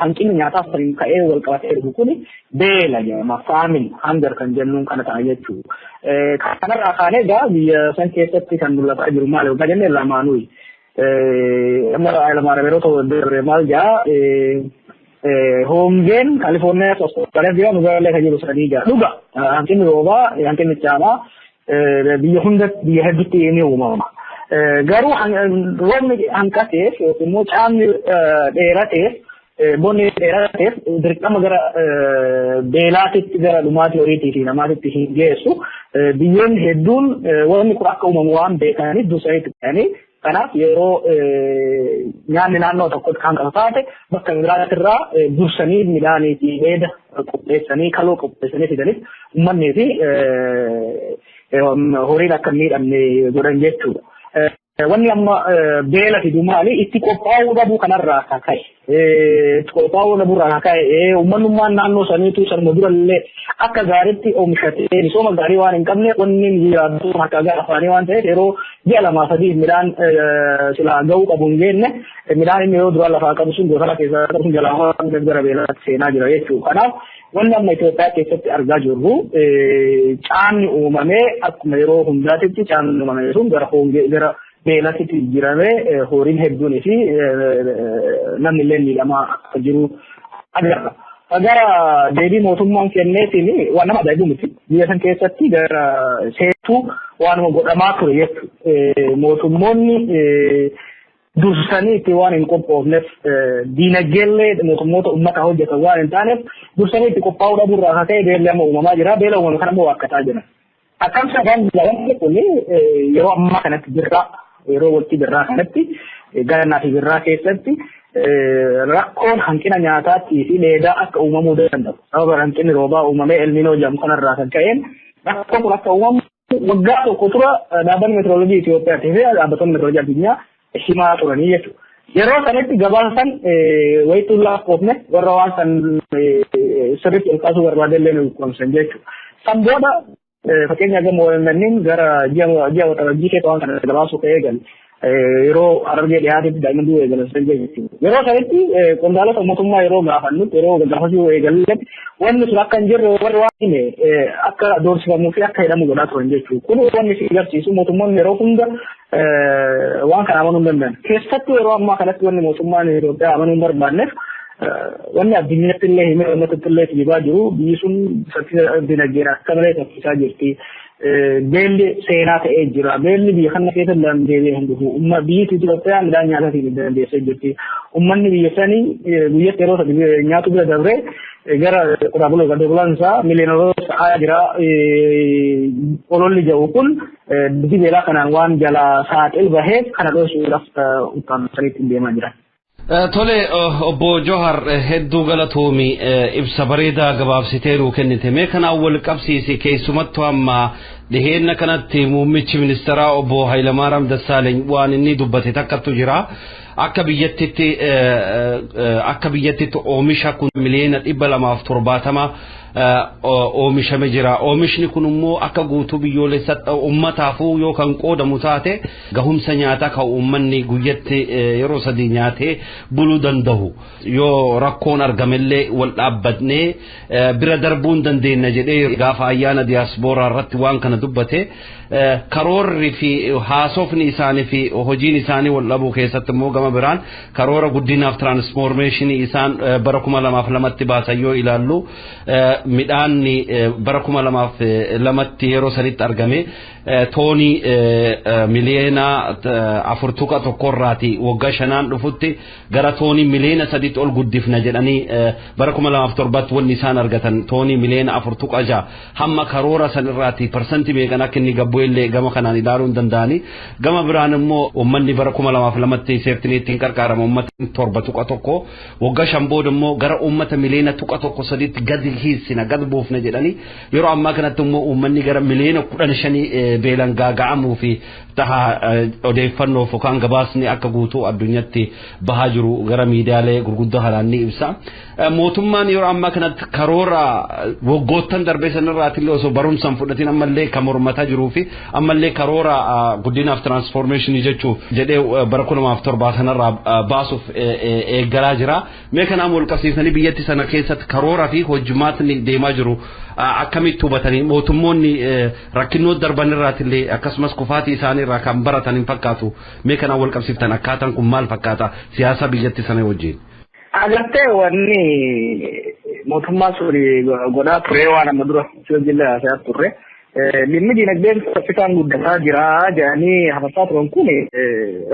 hanqinni nyaataaf ka'ee wal qabatee dhufu kun beela jedhama. Famine hunger kan jennuun kana ta'a jechuudha. Kanarraa kaanee egaa biyya san keessatti kan mul'ataa jiru maal yookaan jennee lamaanuu lamaana yeroo ta'u maal jaa hongeen Kaalifoorniyaa Austraaliyaa biyya nugarallee kan jiru sadii jaa dhuga hanqinni roobaa hanqinni caamaa biyya hedduutti ni uumama. garuu roobni hanqateef yookiin immoo caamni dheerateef bonni dheerateef dirqama gara beelaatitti gara dhumaatii horiitii fi namaatitti hin geessu. biyyoonni hedduun wanni kun akka uumamu waan beekaniif dursaniitti ta'anii kanaaf yeroo nyaanni naannoo tokkotti kan taate bakka biraatirraa dursanii midhaanii fi dheeda qopheessanii kaloo qopheessanii fidaniif uummanni fi horiin akka miidhamne godhan jechuudha. wanni amma beela fidu maali itti qophaa'uu dhabuu kanarraa akka ka'e qophaa'uu dhabuurraa akka ka'e uummanummaan naannoo saniitu sanuma durallee akka gaariitti oomishatee misooma gaarii waan hin qabne wanni jiraatu akka gaafaanii waan ta'eef yeroo ji'a lamaa sadii midhaan silaa ga'uu qabu hin geenne midhaan inni yeroo duraa lafaa qabu sun gosa keessaa qabu sun jalaa gara beelaatti seenaa jira jechuudha. Kanaaf wanni amma Itoophiyaa keessatti argaa jirru caamni uumamee akkuma yeroo hundaatitti caamni uumamee sun gara beelatti jirame horiin hedduun fi namni illee miidhamaa akka jiru agarra. Gara deebii mootummaan kenneetiin waan nama ajaa'ibu miti. Biyya san keessatti gara seetuu waanuma godhamaa ture jechuudha. Mootummoonni dursanii itti waan hin qophoofneef diinagdeellee mootummoota uummataa hojjetan waan hin taaneef dursanii itti qophaa'uu dhabuurraa akka ta'e beelli amma uumamaa jira. Beela uumame kana immoo waakkataa jira. Akkam sagaan bilaawwan kun yeroo ammaa kanatti birraa yeroo waqtii birraa kanatti ganaa fi birraa keessatti rakkoon hanqina nyaataatii fi dheedaa akka uumamuu danda'u. Sababa hanqinni roobaa uumamee elniinoo jedhamu kanarraa kan ka'een rakkoon kun akka uumamu waggaa tokko tura dhaabbanni meteoroloojii Itoophiyaatii fi dhaabbattoonni meteoroloojii addunyaa himaa turanii jechuudha. Yeroo sanatti gabaan san wayituu lakkoofne warra waan san sirriitti ol kaasuu barbaadellee nu qomsan jechuudha. San booda fakkeenyaaf gama OMN'n gara ji'a waxabajjii keessa waan kana gabaasuu ka'ee galle. Yeroo Harargee dhiyaatetti daa'imman du'uu eegalan san jechuudha. Yeroo sanatti qondaalota mootummaa yeroo gaafannutti yeroo gaafachuu eegalletti wanni sun akka hin jirre warri waan hime akka doorsifamuu fi akka hidhamu godhaa turan jechuudha. Kun wanni si agarsiisu mootummaan yeroo hunda waan kana amanuu hin danda'an. Keessattuu yeroo ammaa kanatti wanni mootummaan Itoophiyaa amanuu hin barbaanneef wanni addunyatti illee himee uummatatti illee dhiibaa jiru biyyi sun dinagdeen akka malee saffisaa jirti. Beelli seenaa ta'ee jira. Beelli biyya kana keessa deebi'ee hin dhufu. Biyyi Itoophiyaa midhaan nyaataatiin dandeessee jirti. Uummanni biyya sanii guyyatti yeroo sadii nyaatu bira dabree gara qonnaa bultoota miliyoonota ta'aa jira. Ololli jedhu kun beelaa kanaan waan jala saaxil baheef kana dhoofsuudhaaf utaansaniitti deemaa jira. Tole obbo Johar hedduu galatoomi ibsa bareedaa gabaabsiteeru kennite mee kanaan wal qabsiisi keessumattuu amma dhiheenna kanatti muummichi ministeeraa obbo Hayilamaariyaam Dassaaleeny waan inni dubbate takkattu jira akka biyyattitti oomisha kun miliyoona 270 oomishame jira. Oomishni kun immoo akka guutuu biyyoolessaatti uummataafuu yookaan qoodamu taate gahumsa nyaataa kan uummanni guyyatti yeroo sadii nyaatee buluu danda'u. Yoo rakkoon argamellee wal dhaabbannee bira darbuun dandeenya jedhee gaafa ayyaana diyaaspooraa irratti waan kana dubbate karoorri fi haasofni isaanii fi hojiin isaanii wal dhabuu keessatti immoo gama biraan karoora guddinaaf tiraansfoormeeshinii isaan bara 2002tti baasan yoo ilaallu midhaanni bara 2002tti yeroo sanitti argame toonii miliyoona 41 irraati waggaa shanaan dhufutti gara toonii miliyoona 3 ol guddifna jedhanii bara 2007tti wanni isaan argatan toonii miliyoona 46 hamma karoora san irraati parsantii meeqan akka inni gabbu illee gama kanaan ilaaluu hin danda'ani. Gama biraan immoo uummanni bara 2002tti seeftiniitiin qarqaarama uummatni 7.1 waggaa shan booda immoo gara uummata miliyoona 1.3tti gadi hiisina gad buufna jedhanii yeroo ammaa kanatti immoo uummanni gara miliyoona 15 beelan gaaga'amuu fi taha odeeffannoof yookaan gabaasni akka guutuu addunyaatti bahaa jiru gara miidiyaalee gurguddaa halaanni ibsa. Mootummaan yeroo ammaa kanatti karoora waggoottan darbee sanirraatillee osoo barumsaan fudhatiin ammallee kan mormataa jiruu fi ammallee karoora guddinaaf tiraansfoormeeshinii jechuun jedhee bara 2007 sanarraa baasuuf eeggalaa jira. Mee kanaan wal qabsiisanii biyyatti sana keessatti karoora fi hojjumaatni deemaa jiru akkamitti hubatanii mootummoonni rakkinnoota darban irraatillee akkasumas kufaatii isaanii irraa kan baratan hin fakkaatu. Mee kanaan wal qabsiiftan akkaataan kun maal fakkaata siyaasa biyyatti sana wajjin? Agartee wanni mootummaa suuri godhaa ture waan amma dura jilla haasaa turre dhimmi dinagdeen saffisaan guddataa jira jedhanii hafasaa turan kun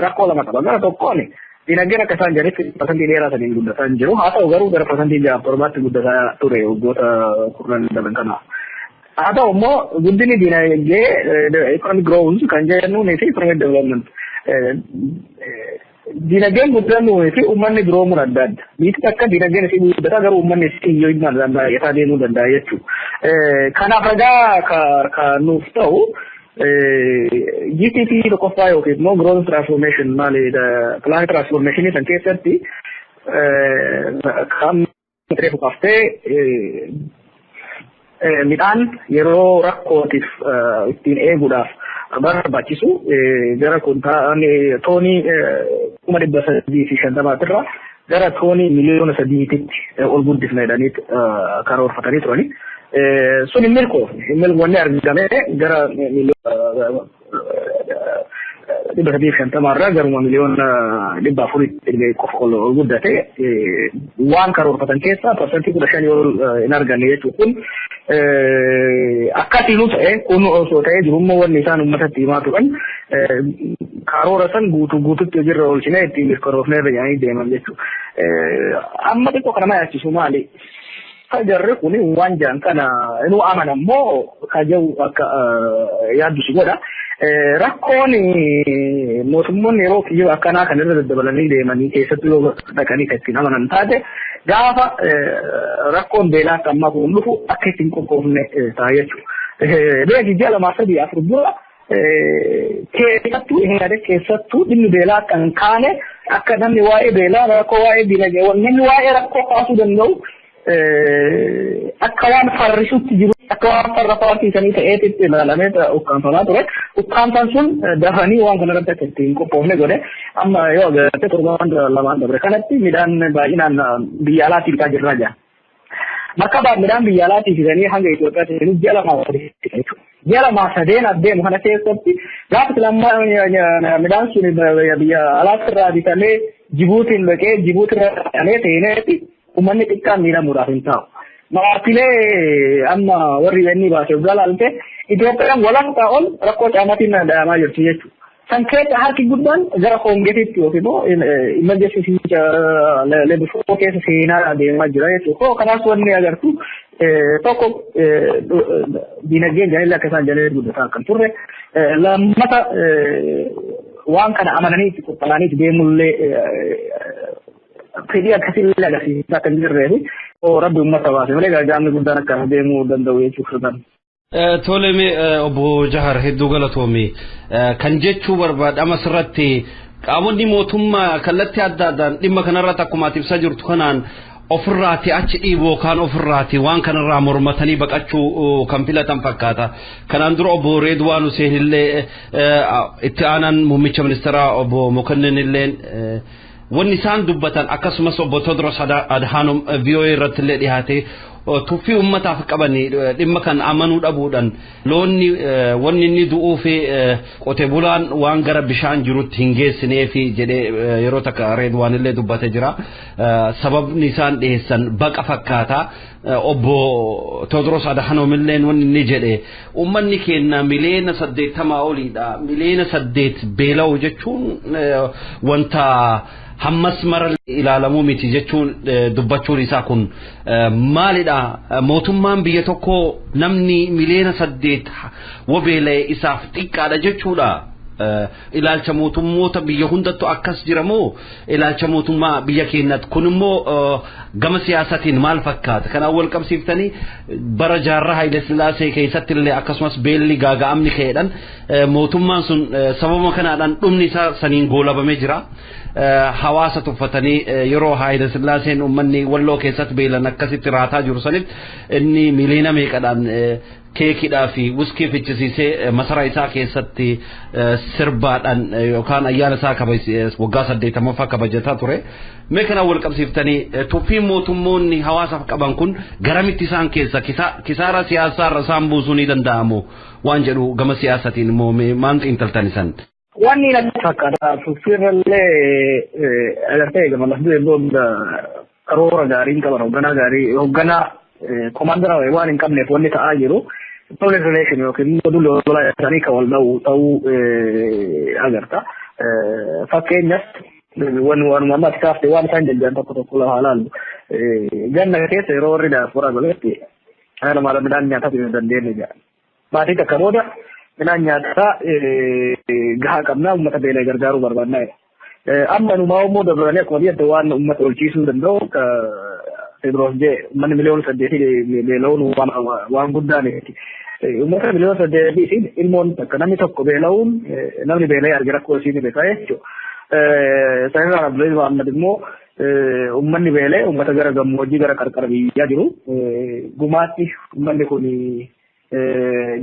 rakkoo lama qaba. Gara tokkoon dinagdeen akka isaan jedhanitti parsantii dheeraa sadiin guddataa hin jiru. Haa ta'u garuu gara parsantii 6-7tti guddataa ture waggoota 10 darban kanaaf. Haa ta'u immoo guddinni dinagdee economic growth kan jennuun fi economic development dinagdeen guddannuu fi uummanni biroomuun adda adda. Biyyi akka dinagdeen isii guddataa garuu uummanni isii yoo hin danda'e deemuu danda'a jechuudha. Kanaaf ragaa kan nuuf ta'u GTP tokkoffaa yookiin immoo growth transformation maali plan transformation san keessatti kan reefu qaftee midhaan yeroo rakkootiif ittiin eeguudhaaf barbaachisu gara toonii 350 irraa gara toonii miliyoona 3tti ol guddifna jedhanii karoorfatanii turani. Sun milkoofne wanni argame gara dhibba sadii shantamarraa garuma miliyoona dhibba afurii qofa ol guddate waan karoorfatan keessaa parsantii 15 ol hin arganne jechuun kun akkasiinu ta'e kun osoo ta'ee jirummaa wanni isaan uummatatti himaa turan karoora san guututti hojiirra oolchine ittiin karoorfnee fayyanii deeman jechuudha. Amma xiqqoo kana yaachisu maali? Jarri kun waan jaan kana nu amanammoo kajawu akka yaaddu godha. Rakkoon mootummoonni yeroo kiyyoo akkanaa kan irra daddabalanii deemanii keessattuu yoo dhaqanii ittiin amanan taate gaafa rakkoon beelaa akka ammaa kun dhufu akka ittiin qophoofne ta'a jechuudha. Beeki ji'a lamaa sadii afur dura keessattuu dhimmi beelaa akka hin kaane akka namni waa'ee beelaa rakkoo waa'ee dinagdee namni waa'ee rakkoo kaasuu danda'u akka waan farrisutti jiru akka waan farra paartiisanii ta'eetitti ilaalamee ukkaanfamaa ture. Ukkaanfan sun dafanii waan kanarratti akka ittiin qophoofne godhe amma yoo agartee torbaan lamaan dabre kanatti midhaan baay'inaan biyya alaatii bitaa jirraa jira. Makka midhaan biyya alaatii fidanii hanga Itoophiyaatti ji'a lamaa sadii jechuudha. Ji'a lamaa sadeen adeemu kana keessatti gaafa lammaa midhaan sun biyya alaatti bitamee Jibuutiin dhaqee Jibuutirraa ta'ee uummanni xiqqaan miidhamuudhaaf hin taa'u. Maatilee amma warri inni baasee galaalte Itoophiyaan walakkaa ol rakkoo caamaatiin dhaamaa jirti jechuudha. San keessa harki guddaan gara Koongeetitti yookiin immoo imaljeessi leebifoo keessa seenaa deemaa jira jechuudha. Kanaaf wanni agartu tokko dinagdeen jaalala akka isaan jaalala guddataa kan turre lammata waan kana amananii itti qophaa'anii deemullee fedhii akkasiillee agarsiisaa kan jirree fi rabbi uummata baase malee gaagaamni guddaan akka deemuu danda'u jechuudha. Toleme obbo Jahar hedduu galatoomi kan jechuu barbaadama sirratti qaamonni mootummaa kallattii adda addaan dhimma kanarratti akkuma ati ibsaa jirtu kanaan ofirraati achi dhiiboo kan ofirraati waan kanarraa mormatanii baqachuu kan filatan fakkaata. Kanaan dura obbo Reedwaan Hussein illee itti aanaan muummicha ministeeraa obbo Mokonnin illee wanni isaan dubbatan akkasumas obbo Tewodiroos Adhanom VOA irratti illee dhiyaate tuffii uummataaf qabanii dhimma kan amanuu dhabuudhaan loonni wanni inni du'uu fi qote bulaan waan gara bishaan jirutti hin geessinee fi jedhee yeroo takka Reedwaan illee dubbatee jira. Sababni isaan dhiyeessan baqa fakkaata. Obbo Tewodiroos Adhanom illee wanni inni jedhe uummanni keenya miliyoona 80 oliidha. Miliyoona 8 beela'u jechuun wanta hammas mara ilaalamuu miti jechuun dubbachuun isaa kun maalidha mootummaan biyya tokko namni miliyoona 8 wabeelee isaaf xiqqaadha jechuudha. Ilaalcha mootummoota biyya hundattu akkas jiramoo ilaalcha mootummaa biyya keenyatti kun immoo gama siyaasatiin maal fakkaata kanaan wal qabsiiftanii bara jaarraa Haile Sillaasee keessatti illee akkasumas beelli gaaga'amni ka'eedhaan mootummaan sun sababa kanaadhaan dhumni isaa saniin goolabamee jira. Hawaasa tuffatanii yeroo Haile Sillaaseen uummanni walloo keessatti beelan akkasitti raataa jiru sanitti inni miliyoona meeqadhaan keekidhaa fi wuskii fichisiisee masaraa isaa keessatti sirbaadhaan yookaan ayyaana isaa waggaa 80ffaa kabajataa ture. Mee kana wal qabsiiftanii tuffii mootummoonni hawaasaaf qaban kun garamitti isaan keessa kisaara siyaasaarra isaan buusuu ni danda'amu waan jedhu gama siyaasatiin immoo maal xiinxaltan isan? Wanni natti fakkaata tuffirrallee agartee gama lafduu booda karoora gaarii qaban hoogganaa komandara waan hin qabneef wanni ta'aa jiru. Public relation yookiin modul lolaa isaanii kan wal ta'uu agarta. Fakkeenyaaf waan ammatti kaafte waan isaan jajjan tokko lafa laallu. Ganna keessa yeroo warri daaspooraa godhetti haala maala midhaan nyaataa fi dandeenye jira. Maatii takka booda midhaan nyaataa gahaa qabnaa uummata beelee gargaaruu barbaannaa. Amma numaa immoo dabalanii akkuma biyyaatti waan uummata olchiisuu danda'u Tewodiroos jee uummanni miliyoona 8 beela'uun waan guddaa miti. Uummata miliyoona 8 ilmoon takka namni tokko beela'uun namni beela'ee arge rakkoo isiin beekaa jechuudha. Saayinaa Abdullahi Muhammad immoo uummanni beela'ee uummata gara gammoojjii gara qarqara biyyaa jiru. Gumaatti uummanni kun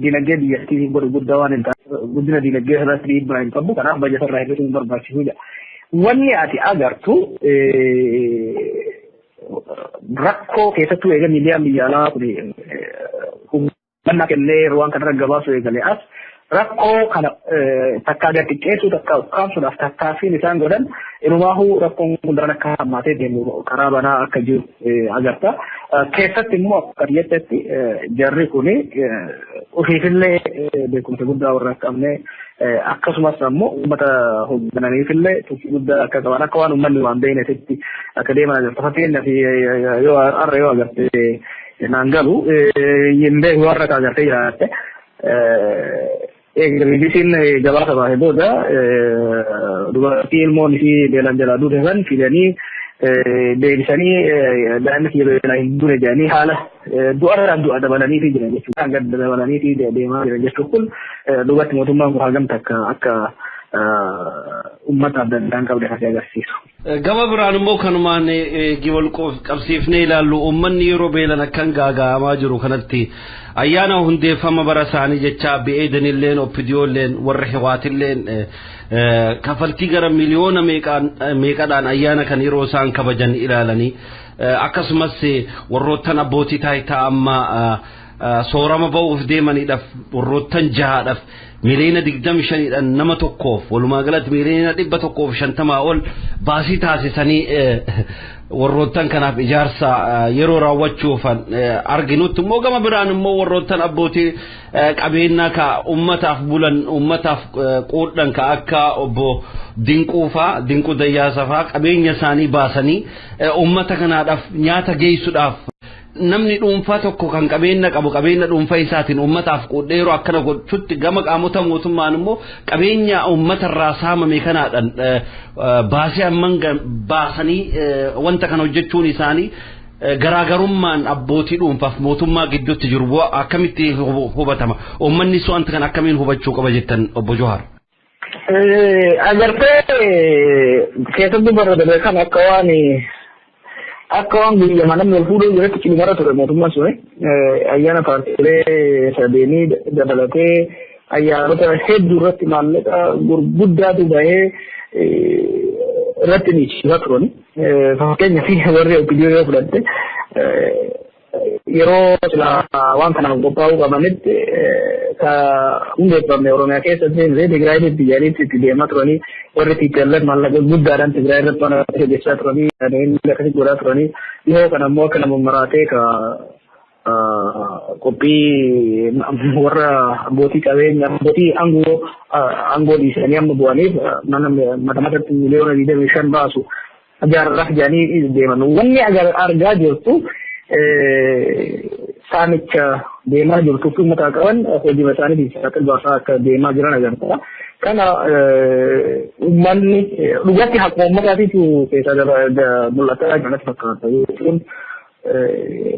dinagdee biyyattii guddaa waan hin taane guddina dinagdee irratti dhiibbaa hin qabu kanaaf bajatarraa hir'isuun barbaachisudha. Wanni ati agartu rakkoo keessattuu eega miidiyaan biyya alaa kun humna kennee waan kanarra gabaasuu eegalee as rakkoo kana takkaa gadi xiqqeessuu takkaa ukkaamsuudhaaf tattaaffiin isaan godhan inumaahuu rakkoon hundaan akka hammaatee deemu karaa banaa akka jiru agarta. Keessatti immoo akka jettetti jarri kuni ofiifillee beekumsa guddaa warra akka qabne akkasumas ammoo uummata hooggananiifillee tuffii guddaa akka qaban akka waan uummanni waan beeknetti akka deeman agarta. Fakkeenyaaf yoo har'a yoo agarte naan galu yembee warra ka agarte jiraatte BBC'n gabaasa baasee booda dubartii ilmoon isii beelan jalaa duute san fidanii deebisanii daa'imni kiyya beelaa hin dure jedhanii haala du'arraan du'a dabalaniitii jiran jechuudha. Kan gad dabalaniitii deemaa jiran jechuun kun dubartii mootummaan kun hagam akka ummata adda qabde kan agarsiisu. Gama biraan immoo kanumaan wal qabsiifnee ilaallu uummanni yeroo beelan akkan gaaga'amaa jiru kanatti ayyaana hundeeffama bara isaanii jecha bi'eedanilleen oppidiyoolleen warra hiwaatilleen kafaltii gara miliyoona meeqadhaan ayyaana kan yeroo isaan kabajan ilaalanii akkasumas warroottan abbootii taayitaa amma soorama ba'uuf deemaniidhaaf warroottan jahaadhaaf miliyoona 25dhaan nama tokkoof walumaa galatti miliyoona 150 ol baasii taasisanii warroottan kanaaf ijaarsa yeroo raawwachuuf arginutti immoo gama biraan immoo warroottan abbootii qabeenyaa ka ummataaf bulan ummataaf qoodhan ka akka obbo Dinquu Dayyaasafaa qabeenya isaanii baasanii ummata kanaadhaaf nyaata geessuudhaaf namni dhuunfaa tokko kan qabeenya qabu qabeenya dhuunfaa isaatiin ummataaf qoodheeroo akkana gochuutti gama qaamota mootummaan immoo qabeenya ummatarraa saamame kanaadhaan baasii amman baasanii wanta kana hojjechuun isaanii garaagarummaan abbootii dhuunfaaf mootummaa gidduutti jiru akkamitti hubatama uummanni wanta kana akkamiin hubachuu qaba jettan obbo Johar. Agartee keessatti barreeffame kan akka waan biyya mana meel fuudhuu jiretti cimara ture mootummaan sun ayyaana paartiilee sadeenii dabalatee ayyaanota hedduu irratti maallaqa gurguddaatu bahee irratti ni ciisaa turani. Fakkeenyaaf warri opidiyoo yoo fudhatte yeroo waan kanaaf qophaa'uu qabanitti ka hundeeffamne Oromiyaa keessatti Tigraayitti biyyaanitti itti deemaa turanii warri TPLF maallaqa guddaadhaan Tigraay irratti waan hojjechaa turanii akkasii godhaa turanii yoo kana immoo akka nama maraatee ka qophii warra abbootii qabeenya abbootii aangoo dhiisanii amma bu'aniif mata matatti miliyoona 25 baasu ijaarraaf jedhanii deeman. Wanni argaa jirtu saamicha deemaa jirtu fi uummata qaban hojii isaanii saaxil baasaa akka deemaa jiran agarta. Kana uummanni dhugatti haqa uummataatiitu keessaa mul'ataa kanatti fakkaata jechuun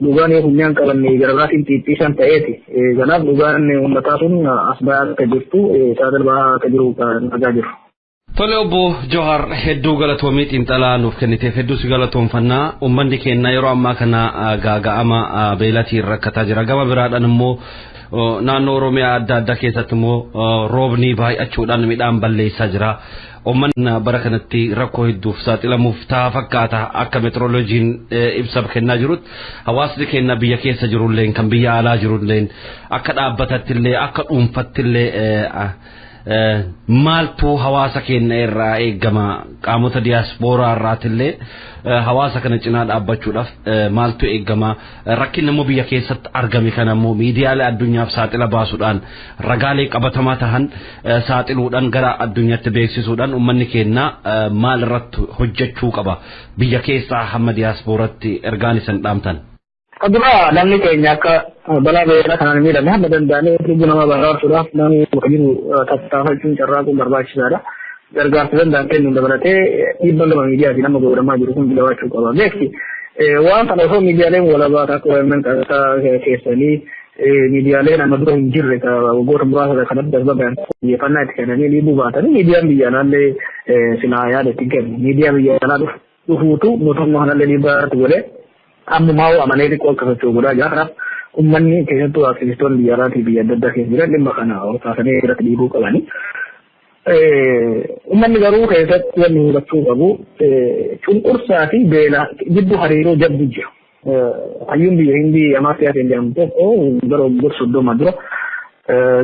dhugaan hunyaan qabanne garaagaraatiin xixiqqaan ta'eeti. Kanaaf dhugaan uummataa sun as ba'aa akka jirtu saaxil ba'aa akka jiru kan argaa jiru. Tole obbo Johar hedduu galatoomii xiinxalaa nuuf kenniteef hedduu si galatoomfannaa uummanni keenya yeroo ammaa kana gaaga'ama beelatiin rakkataa jira gama biraadhaan immoo naannoo Oromiyaa adda addaa keessatti immoo roobni baay'achuudhaan midhaan balleessaa jira uummanni bara kanatti rakkoo hedduuf saaxilamuuf ta'a fakkaata akka meteoroloojiin ibsa kennaa jirutti hawaasni keenya biyya keessa jirulleen kan biyya alaa jirulleen akka dhaabbatattillee akka dhuunfattillee maaltu hawaasa keenya irraa eegama qaamota diiyaaspooraa irraatillee hawaasa kana cinaa dhaabbachuudhaaf maaltu eegama rakkinni immoo biyya keessatti argame kana immoo miidiyaalee addunyaaf saaxila baasuudhaan ragaalee qabatamaa tahan saaxiluudhaan gara addunyaatti beeksisuudhaan uummanni keenya maal irratti hojjechuu qaba biyya keessaa hamma diiyaaspooratti ergaan isin dhaamtan. Kadura namni keenya akka balaa beelaa kanaan miidhame hamma danda'anii lubbuu namaa baraaruudhaaf namni jiru tattaafachuun carraaquun barbaachisaadha. Gargaarsa danda'an kennuun dabalatee dhiibbaa gama miidiyaatiin amma godhamaa jiru kun jabaachuu qaba. Beekti waan kana osoo miidiyaaleen walabaa akka OMN keessanii miidiyaaleen amma dura hin jirre waggoota muraasa kanatti darbaban xiyyeeffannaa itti kennanii dhiibbuu baatanii miidiyaan biyya alaallee silaa yaada itti kennu. Miidiyaa biyya alaa dhufuutu mootummaa kanallee dhiibbaa irratti godhee amma maa'u amalee xiqqoo akka socho'u godhaa jira. Kanaaf uummanni keessattuu aktivistoonni biyya alaatii biyya adda addaa keessa jiran dhimma kana hortaasanii irratti dhiibuu qabani. Uummanni garuu keessatti wanni hubachuu qabu cunqursaa fi beela gidduu hariiroo jabdu jira. Hayyuun biyya Hindii Amaariyaatiin jedhamu tokko gara waggoota 30 dura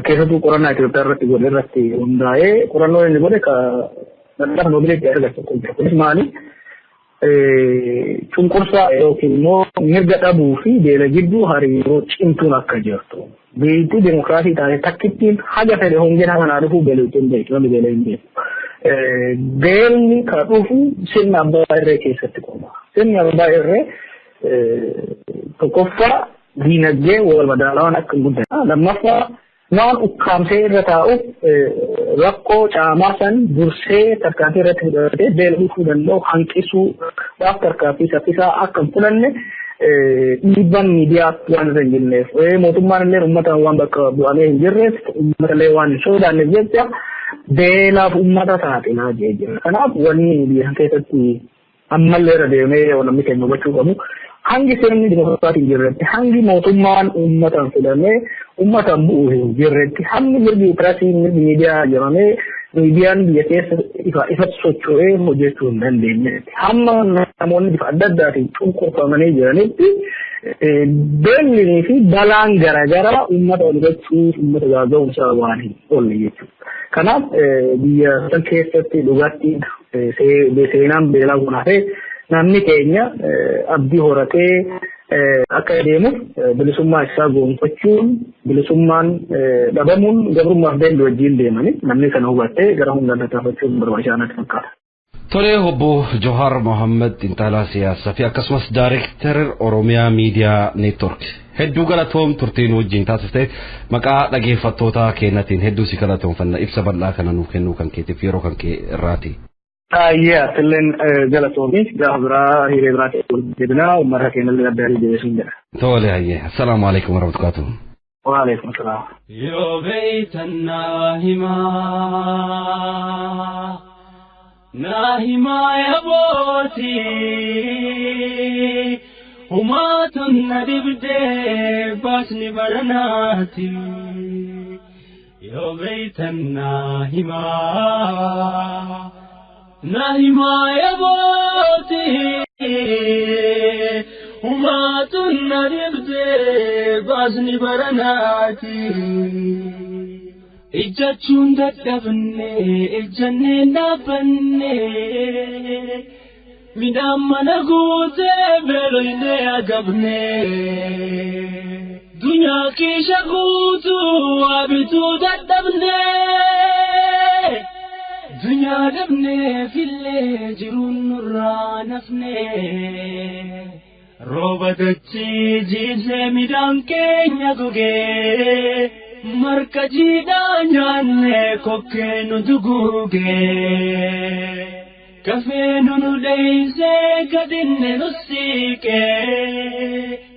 keessattuu qorannaa Itoophiyaa irratti godhe irratti hundaa'ee qorannoo inni godhe daddaaf noobileetti argatu jira. Kunis maali? Cunqursaa yookiin immoo mirga dhabuu fi beela gidduu hariiroo cimtuun akka jirtu. Biyyattii demokiraasii taate takkittiin haga fedhe hongeen kanaa dhufuu beelatti hin beeku, namni beela hin beeku. Beelni kan dhufu sirna abbaa irree keessatti qofa. Sirni abbaa irree tokkoffaa diinagdee wal madaalawaan akka guddata. Lammaffaa waan ukkaamsee irra taa'uuf rakkoo caamaa san dursee tarkaanfii irratti fudhatee beela dhufuu danda'u hanqisuudhaaf tarkaanfii saffisaa akka hin fudhanne dhiibbaan miidiyaa waan irra hin jirreef mootummaan illee uummataan waan bakka bu'amee hin jirreef uummata illee waan hin sodaanneef jecha beelaaf uummata saaxilaa jira. Kanaaf wanni biyya keessatti ammallee irra deemee namni keenya hubachuu qabu. Hangi sirni dimokiraatii hin jirretti, hangi mootummaan uummataan filamee uummataan bu'u hin jirretti, hangi mirgi pirasii mirgi miidiyaa jedhamee miidiyaan biyya keessa ifatti socho'ee hojjechuu hin dandeenyetti. Hamma namoonni bifa adda addaatiin cunqurfamanii jiranitti beelli fi balaan garaagaraa uummata walirratti uummata gaaga'umsaa waan hin oolle jechuudha. Kanaaf biyya san keessatti dhugaatti seenaan beelaa kun hafee namni keenya abdii horatee akka deemuuf bilisummaa isaa goonfachuun bilisummaan dhabamuun gabrummaaf beelli wajjin deemanii namni kana hubatee gara hundaan tattaafachuun barbaachisaadha fakkaata. Tole obbo Johar Mohammed Intala Siyaasaa fi akkasumas Daayirektar Oromiyaa Miidiyaa Neetwork. Hedduu galatoom turtiin wajjin taasiftee maqaa dhaggeeffattoota keenyatiin hedduu si galatoomfanna ibsa bal'aa kana nuuf kennuu kan keetiif yeroo kan kee irraati. Silleen galatoomi gaafa biraa hiree biraatti deebinaa uummata keenya illee adda addaa jabeessuun jedha. Tole hayyee. Assalaamu alaikum warahmatullahi. Wa alaikum assalam. Yoo beeytan naa himaa yabootii humaatun na dibdee baasni baranaati. Yoo beeytan naa himaa yabootii humaatun na dibdee baasni baranaati. Ijjachuun dadhabne ejjannee dhaabbanne midhaan mana guutee beeloynee agabne dunyaa keessa guutuu waa bituu dadhabne dunyaa dhabnee fillee jiruun nurraa nafne rooba dachii jiisee midhaan keenya gogee marka jiidhaa nyaanne kokkee nu duguugee kafee nu dheeysee gadinne nu siiqee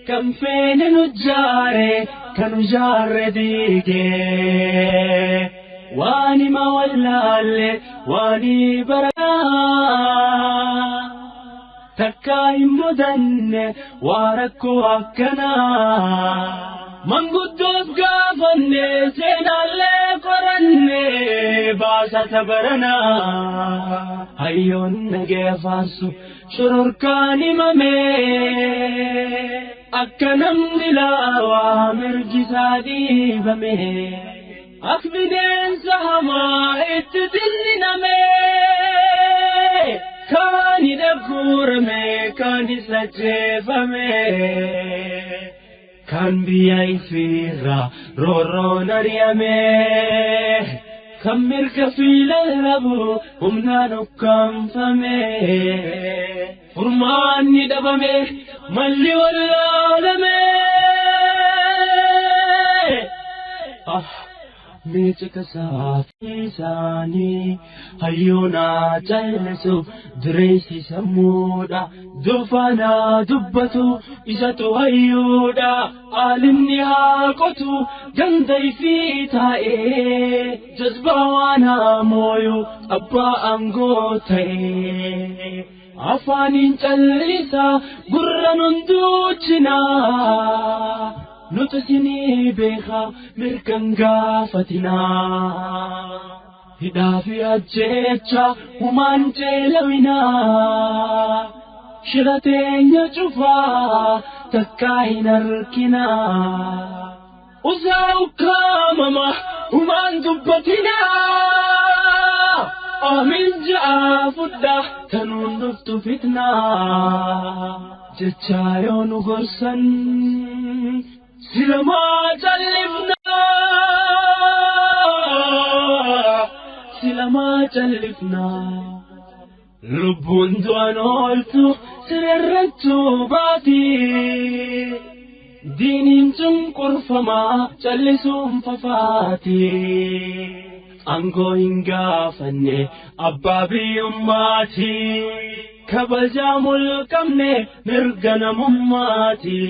kan feene nu jaare kan jaarre diigee waan hima wallaalle waan baraa takkaa hin mudanne waa rakkoo akkanaa manguddoof gaafanne seenaallee qoranne baasata baranaa hayyoon nagee faarsu shororkaan himame akka namni laawaa mirgisaa dhiibame ak bineensa hamaa itti tilliname kaan hidhaguurame kaan isa jeefame kan biya ifirra roorroon ari'ame kan mirga fiilan rabu humnaan ukkaanfame furmaanni dhabame malli wallaalame meecha saafisaanii hayyoonaa jallisuuf dureessi sammuudha dufaanaa dubbatu isatu hayyuudha aalimni haa qotu gandai fi taa'ee jazbaa waan mooyu abbaa aangoo ta'ee afaaniin callisa gurra nun duuchinaa nuti sinii beeka mirgan gaafatinaa hidhaa fi ajjeecha humaan jeelawinaa shira teenya cufaa takkaa hin arginaa وزاوكا ماما ومان دبتنا آمين جاء فدا تنون دفت فتنا جتشايون غرسن سلما جلفنا لبون دوان أولتو سررتو باتي دينين تم قرفما جلسون ففاتي أنكو هنگا فني أبابي أماتي كبجا ملكمني مرغنا مماتي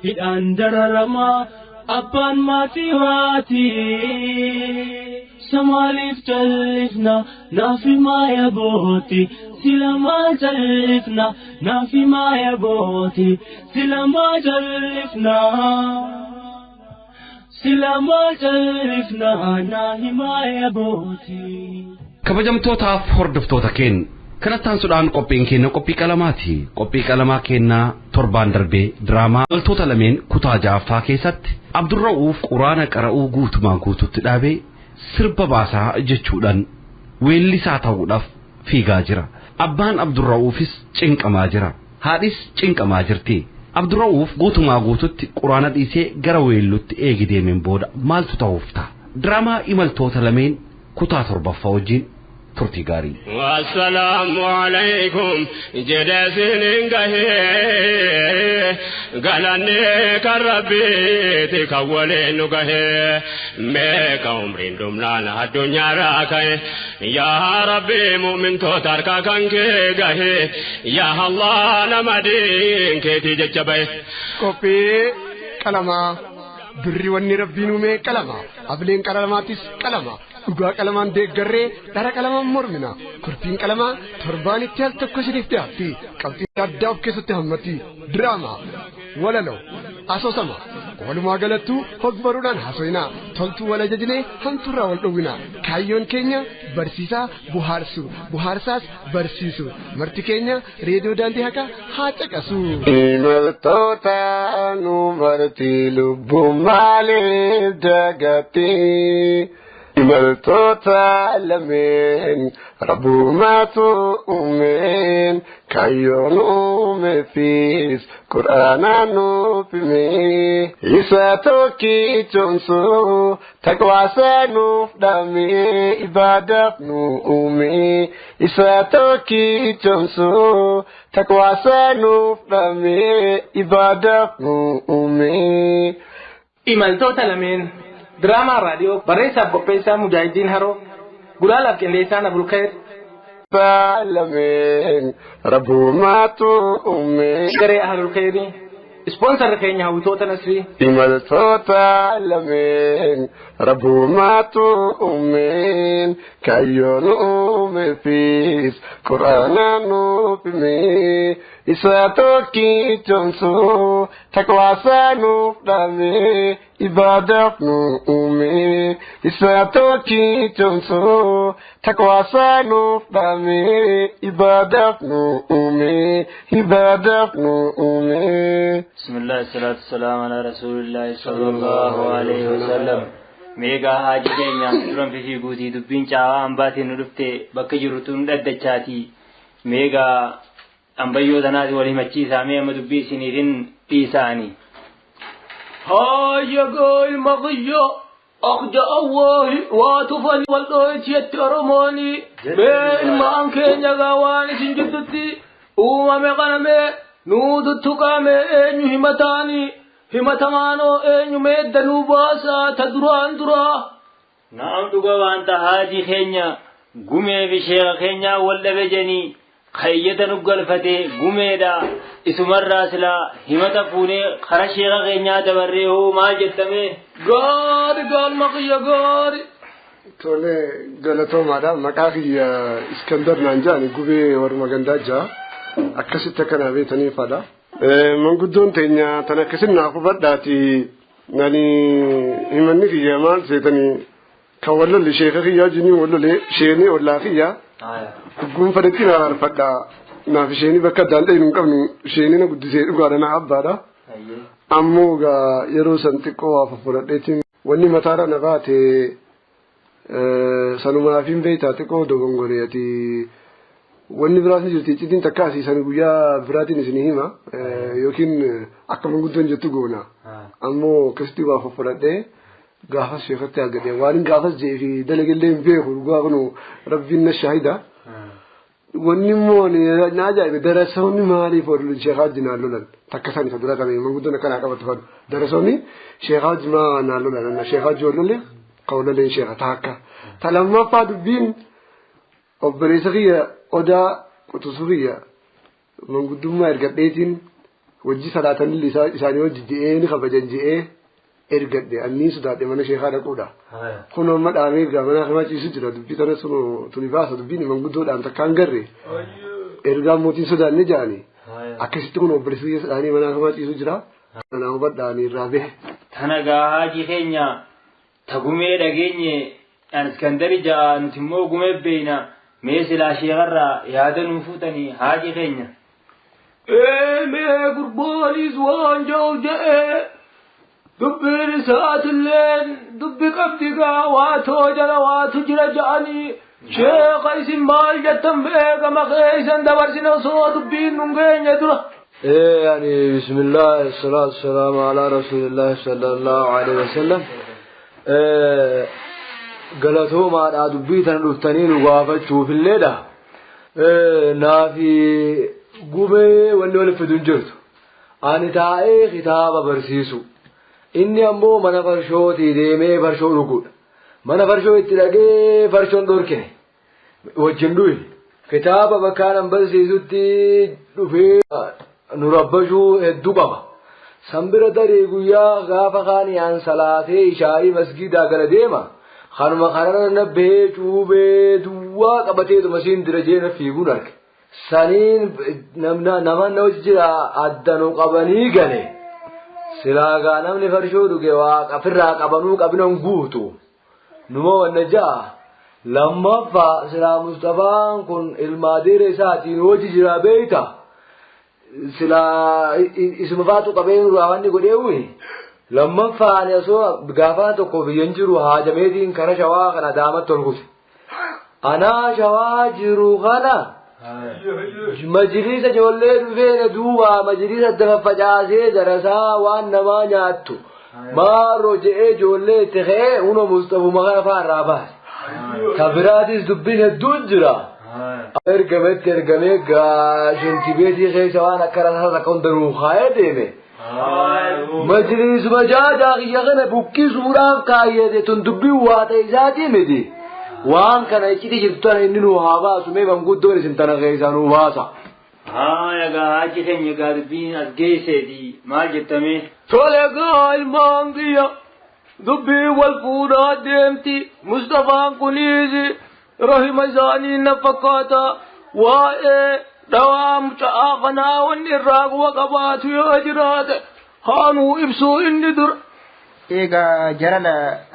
هدان دررما أبان ماتي واتي سماليف جلفنا نافي ما يبوتي سلما جلفنا نافي ما يبوتي سلما جلفنا نافي ما يبوتي kabajamtootaaf hordoftoota keenya kanattaan sudhaan qophiin keenya qophii qalamaati. Qophii qalamaa keenyaa torbaan darbee diraamaa waltoota lameen kutaa ja'affaa keessatti Abdurra'uuf quraana qara'uu guutumaan guututti dhaabee sirba baasaa jechuudhaan weellisaa ta'uudhaaf fiigaa jira. Abbaan Abdurra'uufis cinqamaa jira. Haadhis cinqamaa jirti. Abdurra'uuf guutumaa guututti quraana dhiisee gara weellutti eegi deemeen booda maaltu ta'uuf ta'a? Diraamaa imaltoota lameen kutaa torbaffaa wajjin turtii gaarii. Wassalaamu alaykum jedhesin gahee galannee kan rabbiiti kan waliin nu gahee meeqa umriin dhumnaan addunyaarraa ka'e yaa rabbi mu'mintoota harkaa kan kee gahee yaa Allah nama diin keetii jecha bahe. Qophii qalamaa birri wanni rabbiin uume qalama ableen qalamaatis qalama. Dhugaa qalamaan deeggarree dhara qalamaan mormina kurpiin qalamaa torbaanitti al tokko isiniif dhiyaatti qabxii addaa of keessatti hammatti diraamaa walaloo asoosama walumaa galattuu hogbaruudhaan haasofnaa toltuu wal ajajnee hamtuurraa wal dhowwina kaayyoon keenya barsiisaa buhaarsaas barsiisu marti keenya reediyoo daandii haqaa haa caqasu. Imaltoota nu marti lubbuu maaliif dagatii imaltoota lameen rabbumaatu uumeen kaayyoon uumeefis quraanaan nuuf himee isa tokkichomsuu taqwaasaa nuuf dhaamee ibaadaaf nu uumee isa tokkichomsuu taqwaasaa nuuf dhaamee ibaadaaf nu uumee. Imaltoota lameen دراما راديو بريسا بوبيسا مجاهدين هرو قلالة كنديسان أبو الخير بالمين ربو ماتو أمي قري أهل الخير سبونسر كينيا وتوتا نسري imaltoota lameen rabbumaatu uumeen kaayyoon uumeefis quraanaan nuuf himee isa tokkichomsuu taqwaasaa nuuf dhaamee ibaadaaf nu uumee isa tokkichomsuu taqwaasaa nuuf dhaamee ibaadaaf nu uumee ibaadaaf nu uumee. Bismillah salatu salam ala rasulillah sallallahu alaihi wasallam. Meegaa haaji keenya duran fi guutii dubbiin caawaa hambaatiin nu dhufte bakka jirtu nu dhaddachaati. Meegaa ambayyoo tanaati wal himachiisaa mee amma dubbii isiniitiin dhiisaani. Hayyagoo ilma qiyyo aqja awwaahi waa tufani wal dhooycheetti oromooni. Mee ilmaan keenya gaawaan isin jirtutti uumame qanamee nuutu tuqame eenyu himataani. himatamaanoo eenyu meeddanuu baasaa ta duraan duraa. Naam dhuga waanta haajii keenya gumee fi sheeka keenyaa wal dhabe janii kayyata nu galfate gumeedha isumarraa silaa himata fuunee kara sheeka keenyaa dabarree hoo maal jettame. Gaari gaalma kiyya gaari. Tole galatoomaadha maqaa kiyya Iskandar naan jaani gubee warma gandaa jaa akkasitti akkanaa beekaniifadha. Manguddoon teenya tan akkasin naa hubadhaati nani himanni kiyya maal seetanii kan wallolli sheeka kiyyaa jinii wallole sheenii ollaa kiyyaa gunfadetti naa harfadhaa naaf isheenii bakka addaan dhayinu hin qabnu isheenii na guddisee dhugaadha na abbaadha ammoo gaa yeroo san xiqqoo waa fudhadheetiin wanni mataarra na baate sanumaaf hin beektaa xiqqoo dogongoreeti wanni biraas ni jirti ciddiin takka asiisan guyyaa biraatiin isinii hima yookiin akka manguddoon jettu goona ammoo akkasitti waa fudhadhee gaafas sheekatti argadhe waan gaafas jee fi dalagallee hin beeku dhugaa kunu rabbiin na shaahida wanni immoo na ajaa'ibe darasoonni maaliif oolu sheekaa wajjinaan lolan takka san isa dura kan manguddoon akkanaa qabatu fadu darasoonni sheekaa wajjinaan lolan sheekaa wajjin lolle qawlaleen sheekaa taakka talammaffaa dubbiin obboleessa kiyya odaa qutusuu kiyya manguddummaa ergadheetiin wajji salaatanilli isaanii wajji je'ee ni kabajan je'ee ergadhe anniin sodaadhe mana sheekaa dhaquudha. Kun amma dhaamee gaafana kamaa ciisu jira dubbii kana sunu tuni baasa dubbiin manguddoodhaan takkaan garre ergaan mootiin sodaanne jedhani akkasitti kun obboleessa kiyya sadhaanii mana kamaa ciisu jira. Kanaan hubadhaanii irraa bahe. Tana gaa haajii keenya tagumee dhageenye Iskandari ja'a nuti immoo gumee beeyna mee silaa sheekarraa yaada nuu fuutanii haajii keenya. Mee gurbaanis waan ja'u ja'ee dubbiin isaatilleen dubbi qabdi gaa waatoo jala waatu jira ja'anii sheeka isin maal jettan beekama keeysan dabarsine osoo dubbiin nun geenye dura. يعني بسم الله الصلاة والسلام على رسول الله صلى الله عليه وسلم قالتهم على دبيتنا الأفتنين وقافتشوا في الليلة نافي قبي واللي في دنجرت أنا تاعي خطاب برسيسو إني أمو من فرشوتي ديمي فرشو ركود من فرشو اتلاقي فرشون دوركني وجندوي خطاب بكانا برسيسو تي دفي نربجو الدقبة سنبرة دريقويا غافة خاني عن صلاة إشاء مسجد أقل ديما خانما خاننا نبه چوبه دوا قبطه دو مسين درجين في بونك سنين نمان نوچ جرا عدنو قبني گلي سلاغا نمني فرشو دوگه واق افر قبنو قبنو گوتو نمو ونجا لما فا سلا مصطفى كن المادير ساتي نوچ جرا بيتا sila isuma faatu qabeen raawwanni godheewwi lammaffaan osoo gaafaa tokko biyyan jiru haajameetiin kana shawaa kana daamatti tolkuse anaa shawaa jiru kana majlisa ijoollee dhufeene duuba majlisa dafa facaasee darasaa waan namaa nyaattu maaroo je'ee ijoollee itti ka'ee uno mustafuma kana faarraa baase kabiraatis dubbiin hedduun jira. ergamee gaashinti beetii keessa waan akka rasaa takka hundaruu kaayee deeme. Majlisuma jaajaa kiyya kana buqqisuudhaaf kaayyate tun dubbii waa ta'e isaatii miti. Waan kana icciti jirtu tana inni nuu haa baasu mee manguddoon isin tana keessaa nuu baasa. Egaa haaji keenya gaa dubbiin as geesseeti maal jettame. Tole gaa ilmaan kiyya dubbii wal fuudhaa deemti Mustafaan kuniisi. Rahima isaanii na fakkaata waa'ee dhawaa mucaa kanaa wanni irraa quba qabaatu yoo jiraate haanuu ibsuu inni dura. Egaa jarana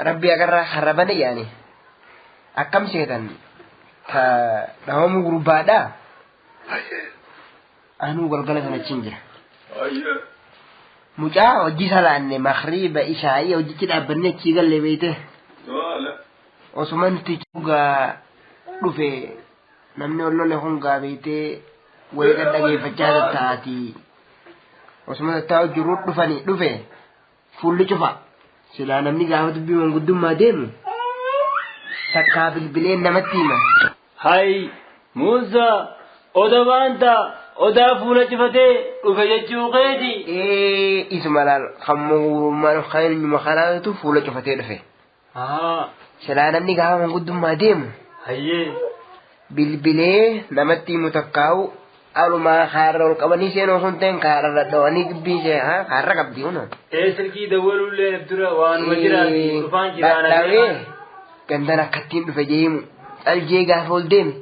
rabbi agarraa harrabane yaani akkam seetan ka dhawamu gurbaadha anuu galgala sana achiin jira. Mucaa hojii salaanne makriiba ishaa'ii hojichi dhaabbanne achii galle beeyte osuma nuti chugaa dhufe namni ollolle hungaa beeytee wayii dhaggeeffachaa taati osuma taa'u jiru dhufanii dhufe fuulli cufa silaa namni gaafa dubbii manguddummaa deemu takkaa bilbileen namatti hima. Hayi Muusaa oda baanta odaa fuula cufatee dhufe jechuu keeti. Isuma laal hammuumaan khayruma kanaatu fuula cufatee dhufe. Silaa namni gaafa manguddummaa deemu. Hayyee. Bilbilee namatti himu takkaa'u alumaa kaarra ol qabanii seenuu sun ta'een kaarra dhawanii gibbii ishee kaarra qabdi huno. Silkii dawwaluullee dura waanuma jiraati dhufaan jiraana. Dhadhaawee gandan akkattiin dhufe jeemu dhaljee gaafa ol deeme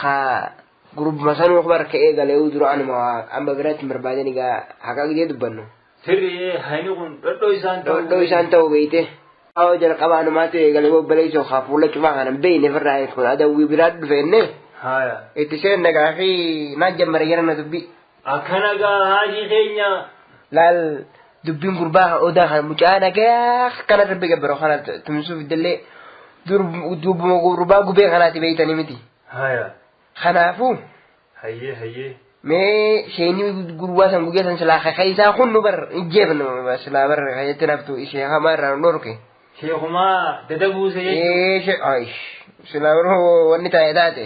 kaa gurbuma sanuu bara ka'ee galee dura anuma amma biratti barbaadan egaa haqa gidee dubbannu. Sirrii hayni kun dhodhoo isaan ta'uu beeyte. Awo jalqaba anumaa ta'e galee bobbaleessoo haa fuula cufaa kanan beeyne firraa kun adawwii biraa dhufeenne. Itti seenna gaafii naa jammare jedhama dubbii. Akkana gaa haajii keenya. Laal dubbiin gurbaa odaa kan mucaa nagaa kana rabbi gabbaro kana tumsuuf dillee dubbuma gurbaa gubee kanaati beeytanii miti. Kanaafuu. Hayyee. Mee sheenii gurbaa san guyyaa san silaa kaisaa hunnu bar ijjeefnu silaa bar kayyatti naftu ishee hamaa irraa dhorke. Sheekumaa dadabuuse jechuudha. Silaa bar wanni taa'e taate.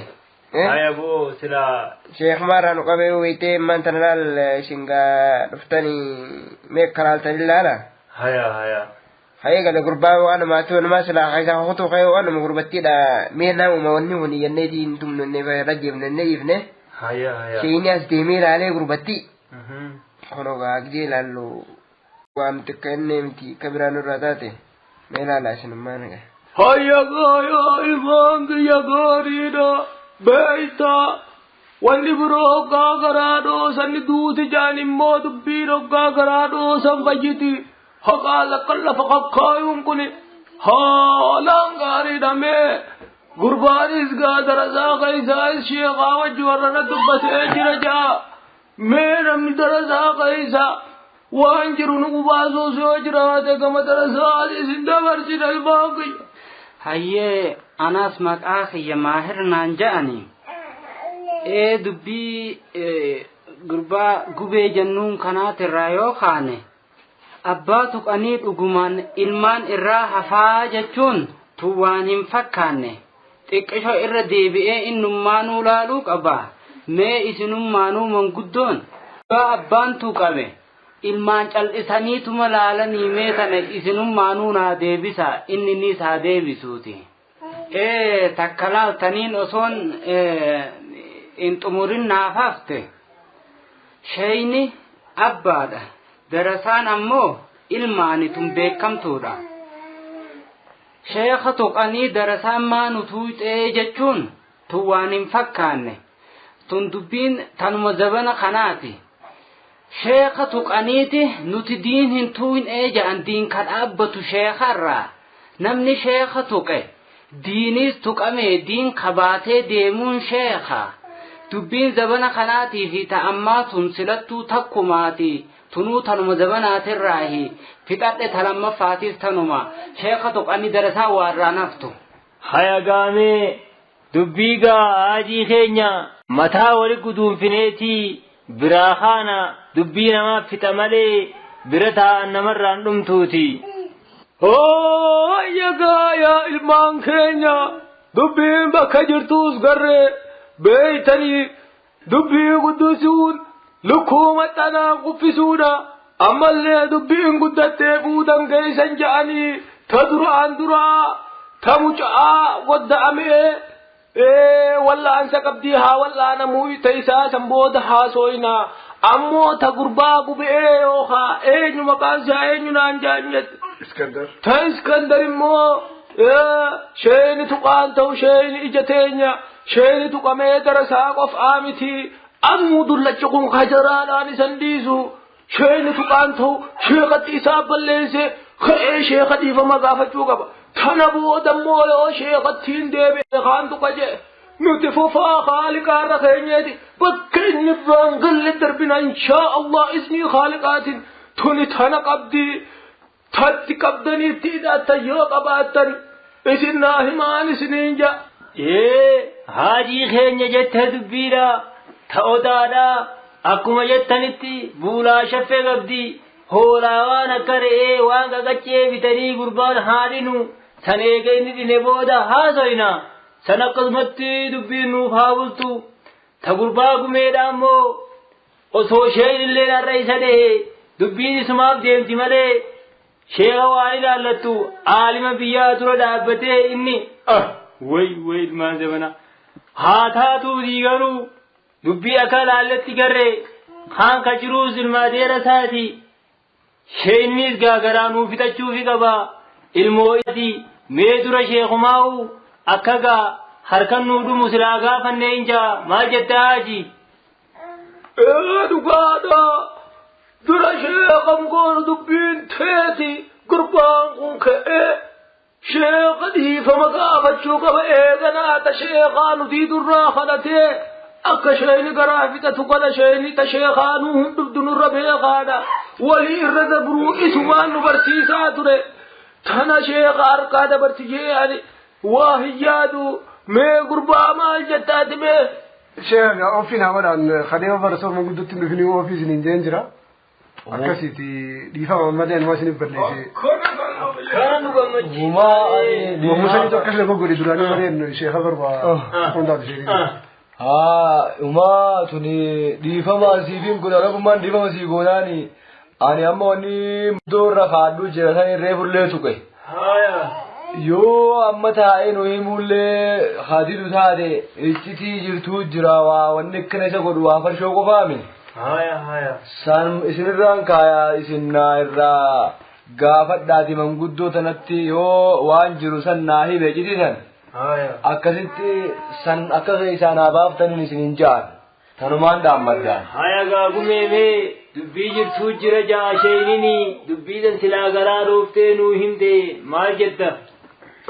Haya boo silaa. Sheekumaa irraa nu qabee wayitee maanta nalaal shingaa dhuftanii mee karaaltanii laala. Haya. Haye gala gurbaa waan namaatti wanumaa silaa kaisaa hotu kayoo waan nama gurbattiidha mee naamuma wanni huni jenneetiin tumnenne rajjeefnenne ifne. Haya. Sheeni as deemee ilaalee gurbatti. Kono gaagdee ilaallu waan xiqqaa inni miti akka biraan irraa taate mee ilaalaa isinummaa naga. Hayya gaayaa ilmaan kiyya gaariidha beeyta wanni biroo hoggaa garaa dhoosanni duuti jaan immoo dubbiin hoggaa garaa dhoosan fayyiti haqaa lakkan lafa kakkaayuun kun haalaan gaariidha mee. Gurbaanis darasaa kaisaas sheekaa wajji warrana dubbatee jira jaa mee namni darasaa kaisa waan jiru nu baasuus yoo jiraate gama darasaa isin dabarsina ilmaan kiyya. Hayyee anas maqaa kiyya maahir naan ja'ani dubbii gurbaa gubee jennuun kanaatirraa yoo kaane abbaa tuqanii dhugumaan ilmaan irraa hafaa jechuun tu waan hin fakkaanne. Xiqqisho irra deebi'ee innummaanuu laaluu qaba mee isinummaanuu manguddoon abbaan tuqame ilmaan cal'isaniituma laalanii mee tana isinummaanuu naa deebisa inninis haa deebisuuti. Takka laaltaniin osoon hin xumurin naaf hafte sheeyni abbaadha darasaan ammoo ilmaanitun beekamtuudha. Sheekha tuqanii darasaan maanu tuuxee jechuun tun waan hin fakkaanne tun dubbiin tanuma zabana kanaati. Sheekha tuqaniiti nuti diin hin tuu'inee ja'an diin ka dhaabbatu sheekarraa namni sheekha tuqe diinis tuqame diin kabaatee deemuun sheekha dubbiin zabana kanaatii fi ta'ammaa tun silattuu takkumaati. Tunuu tanuma zabanaatirraahi fixadhe talammaffaatis tanuma sheekha tuqanii darasaa waarraa naftu. Haya gaamee dubbii haajii keenya mataa wali guduunfineetii biraa kaana dubbii namaaf fixa malee bira taa'an namarraan dhumtuuti. Hayya gaayaa ilmaan keenya dubbiin bakka jirtuus garree beeytanii dubbii guddisuun. Lukkuu maxxanaa kuffisuudha ammallee dubbiin guddattee fuudhan geessan ja'anii ta duraan duraa ta mucaa wadda'amee wallaansa qabdii haa wallaanamuu ta isaa san booda haasoyna ammoo ta gurbaa gubee yookaa eenyu maqaan isaa eenyu naan jaanyette. Ta Iskandar immoo sheeni tuqaan ta'u sheeni ija teenya sheeni tuqamee darasaa qof'aa miti. Ammoo dullacha kun hajaraadhaan isan dhiisu sheeni tuqaan ta'u sheekatti isaa balleesse ka'ee sheeka dhiifama gaafachuu qaba. Tana booda immoo yoo sheekattiin deebi'e kaan tuqa jee nuti fufaa haaliqaarra keenyeeti bakka inni irraan galle darbina inshaa Allah ismii haaliqaatiin tuni tana qabdii tatti qabdaniitti hidhaattan yoo qabaattan isin naa himaan isiniin ja'a. Haajii keenya jettee dubbiidha. Ta'odaadha akkuma jettanitti buulaa shaffee qabdi hoolaa waan akka re'ee waan gagachee bitanii gurbaan haadhinu san eega inni dhine booda haasoyna san akkasumatti dubbiin nuuf haa bultu ta gurbaa gumeedha ammoo osoo isheen illee narra isa dhahe dubbiin isumaaf deemti malee sheeka waan ilaallattu aalima biyyaa dura dhaabbatee inni way ilmaan zabana haa taatu diigaruu. Dubbii akka laalletti garree kaan ka jiruus ilmaadeera isaati sheennis gaagaraa nuuf fixachuufi qaba ilmoo isaati mee dura sheekumaa'u akka gaa harkan nuu dhumu silaa gaafannee inja maal jette haaji. Dhugaadha dura sheekan goonu dubbiin teeti gurbaan kun ka'ee sheeka dhiifama gaafachuu qaba eeganaa ta sheekaa nuti durraa kadhatee. Akka sheeni garaa fixatu kana sheeni ta sheekaanuu hundubdu nurra beekaadha walii irra dabruu isumaan nu barsiisaa ture tana sheekha harkaa dabarsijee ani waa hiyyaadu mee gurbaa maal jettaati mee sheekha ofiin hamadhaan kadhee barsoor manguddootti dhufanii ofiisin hin jeen jira akkasitti dhiifama malee nama isiniif balleesse kana nu gammachiisa musanii tokko akkasuma godhe duraanii malee sheekha barbaa hundaaf ishee umaa tuni dhiifama asiifiin kun arabummaan dhiifama sii goonaani ani amma wanni muddoorra kaadhuu jira san irree fullee tuqe yoo amma taa'ee nu himullee hadidu taate iccitii jirtuu jira waa wanni akkana isa godhu waa farshoo qofaami san isinirraan kaayaa isin naa irraa gaafadhaati manguddoo tanatti yoo waan jiru san naa hime citisan akkasitti san akka isaan baaftaniin isin hin jaan tanumaan dhaammaddaan gaagumeemee dubbii jirtuu jira jaasheenini dubbiisan silaa garaa dhooftee nuu himte maal jetta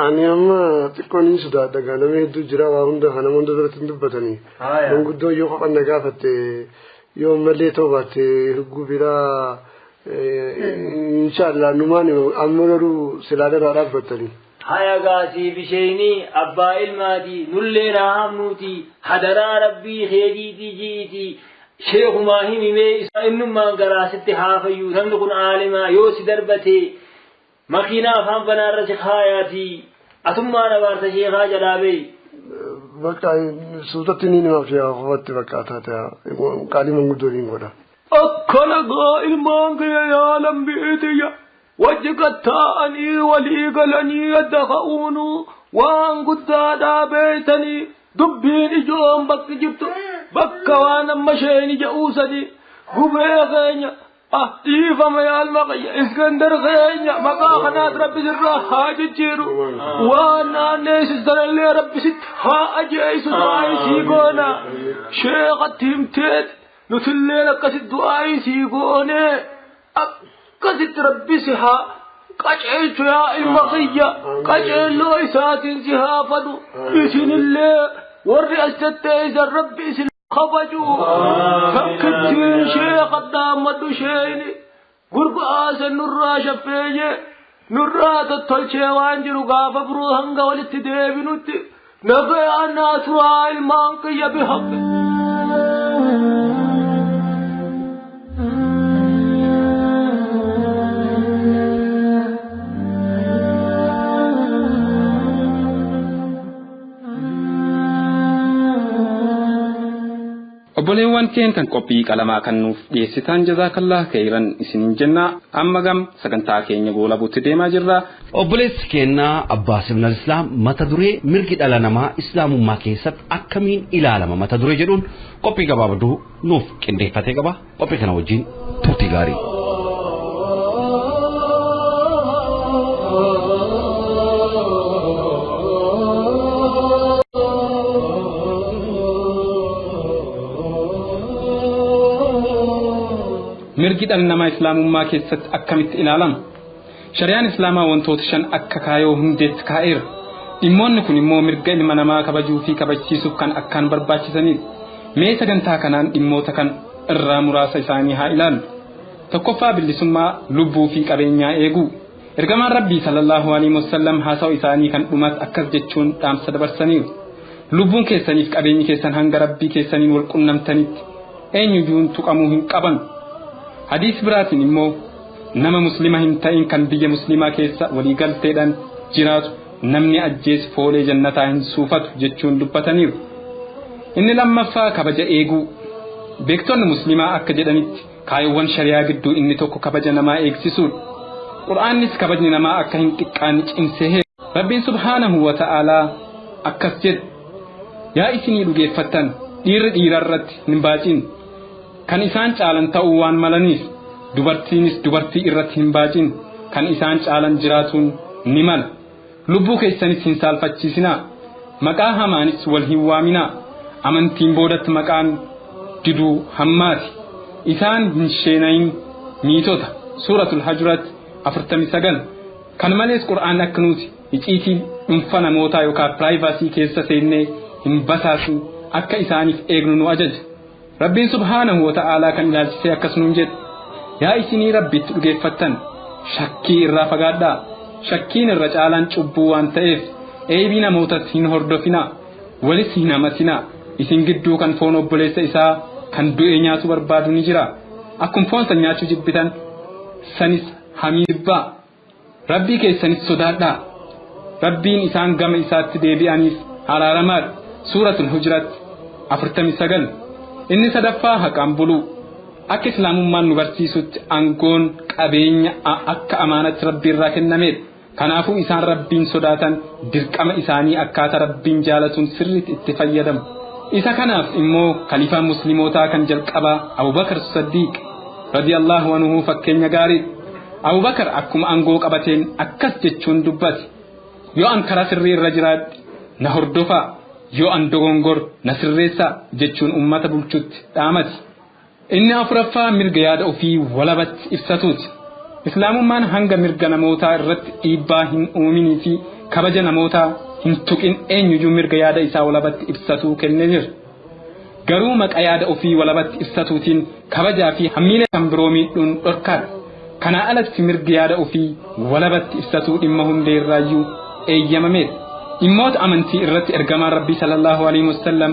ani amma xiqqoon hin sodaadha ganamee hedduu jira waa hunda kana hunda duratti hin dubbatanii manguddoo yoo qoqanna gaafatte yoo mallee ta'uu baatte higguu biraa inshaallah numaan amma garuu silaalarraa dhaabbattanii gaasii bisheeni abbaa ilmaati nullee raahamnuuti hadaraa rabbii heediitii jiiti sheekumaa himimee isa innummaan garaasitti haafayyuu namni kun aalimaa yoo si darbate makiinaa afaan banaarra si kaayaati atummaan abaarta sheekaa jalaa bee bakka suutatti ni nimaaf yaa qofatti bakka taate qaalii manguddootiin godha akkana gaa ilmaan kiyya yaalan bi'eetiyya wajjikattaa'anii walii galanii adda ka'uunu waan guddaadhaa beeytanii dubbiin ijoon bakki jirtu bakka waan amma sheeni ja'uusanii gubee keenya dhiifama yaalma qayya iskandar keenya maqaa kanaat rabbi sirraa haa jijjiiru waan naanneessisanillee rabbi sitti haa ajeeysu du'aayisii goona sheekatti himteet nutilleen akkasit du'aayisii goonee akkasitti rabbi si haa qaceelchu yaa ilma kiyya qaceelloo isaatiin si haa fadu isinillee warri as jetteeysan rabbi isin kabaju takkittiin sheekha dhaammadhu sheeyni gurba'aase nurraa shaffeeyye nurraa tottolchee waan jiru gaafa biroo hanga walitti deebinutti nagaya naasuraa ilmaan kiyya bihaqqe obboleewwan keen kan qophii qalamaa kan nuuf dhiyeessitan jazaakallah khairan isin jenna amma gam sagantaa keenya goolabuutti deemaa jirra obboleessi keenya abbaa sibnal islaam mata duree mirgi dhala namaa islaamummaa keessatti akkamiin ilaalama mata duree jedhuun qophii gabaabduu nuuf qindeeffatee qaba qophii kana wajjin turtii gaarii mirgi dhala namaa islaamummaa keessatti akkamitti ilaalama shari'aan islaamaa wantoota shan akka kaayoo hundeetti kaa'eera dhimmoonni kun immoo mirga ilma namaa kabajuu fi kabachiisuuf kan akkaan barbaachisaniidha mee sagantaa kanaan dhimmoota kan irraa muraasa isaanii haa ilaallu tokkoffaa bilisummaa lubbuu fi qabeenyaa eeguu ergamaan rabbii sallallahu alaihi wasallam haasawa isaanii kan dhumaas akkas jechuun dhaamsa dabarsaniiru lubbuun keessaniif qabeenyi keessan hanga rabbii keessaniin wal qunnamtanitti eenyuyyuu tuqamuu hin qaban hadiis biraatiin immoo nama muslima hin ta'in kan biyya muslimaa keessa waliigalteedhaan jiraatu namni ajjeese foolee jannataa hin suufatu jechuun dubbataniiru inni lammaffaa kabaja eeguu beektonni muslimaa akka jedhanitti kaayyoowwan shari'aa gidduu inni tokko kabaja namaa eegsisuudha qur'aannis kabajni namaa akka hin xiqqaanne cimsee rabbiin subhaanahu wa ta'aalaa akkas jedha yaa isinii dhugeeffattan dhiirri dhiirarratti hin baacin kan isaan caalan ta'uu waan malaniif dubartiinis dubartii irratti hin baacin kan isaan caalan jiraatuun ni mala lubbuu keessanis hin saalfachiisinaa maqaa hamaanis wal hin waaminaa amantiin boodatti maqaan diduu hammaati isaan hin sheenayin niitota suuratul hajuraat 49 kan malees qur'aan akka nuti iciitii dhuunfa namootaa yookaan piraayivasii keessa seennee hin basaasin akka isaaniif eegnu nu ajaja rabbiin subhaanahu wa ta'aalaa kan ilaalchisee akkas nuun jedhe yaa isinii rabbitti dhugeeffattan shakkii irraa fagaadhaa shakkiin irra caalaan cubbuu waan ta'eef eebii namootas hin hordofinaa walis hin hamatinaa isin gidduu kan foon obboleessa isaa kan du'e nyaatu barbaadu ni jira akkuma foon san nyaachuu jibbitan sanis hamiibbaa rabbii keessanis sodaadhaa rabbiin isaan gama isaatti deebi'aniif araaramaadha suuratul hujurat 49 inni sadaffaa haqaan buluu akka islaamummaan nu barsiisutti aangoon qabeenya akka amaanatti rabbii irraa kennameedha kanaafuu isaan rabbiin sodaatan dirqama isaanii akkaataa rabbiin jaalatuun sirriitti itti fayyadamu isa kanaaf immoo khaliifaan muslimootaa kan jalqabaa Abubakar Siddiq radiyallahu anhu fakkeenya gaarii Abubakar akkuma aangoo qabateen akkas jechuun dubbate yoo an karaa sirrii irra jiraadhe na hordofaa yoo an dogongor na sirreessaa jechuun ummata bulchutti dhaamate inni afuraffaa mirga yaada ofii walabatti ibsatuuti islaamummaan hanga mirga namootaa irratti dhiibbaa hin uuminii fi kabaja namootaa hin tuqin eenyuyyuu mirga yaada isaa walabatti ibsatuu kennee jira garuu maqaa yaada ofii walabatti ibsatuutiin kabajaa fi hammiilee kan biroo miidhuun dhorkaadha kana alatti mirga yaada ofii walabatti ibsatuu dhimma hundeerraayyuu eeyyamameedha dhimmoota amantii irratti ergamaan rabbii sallallahu alaihi wasallam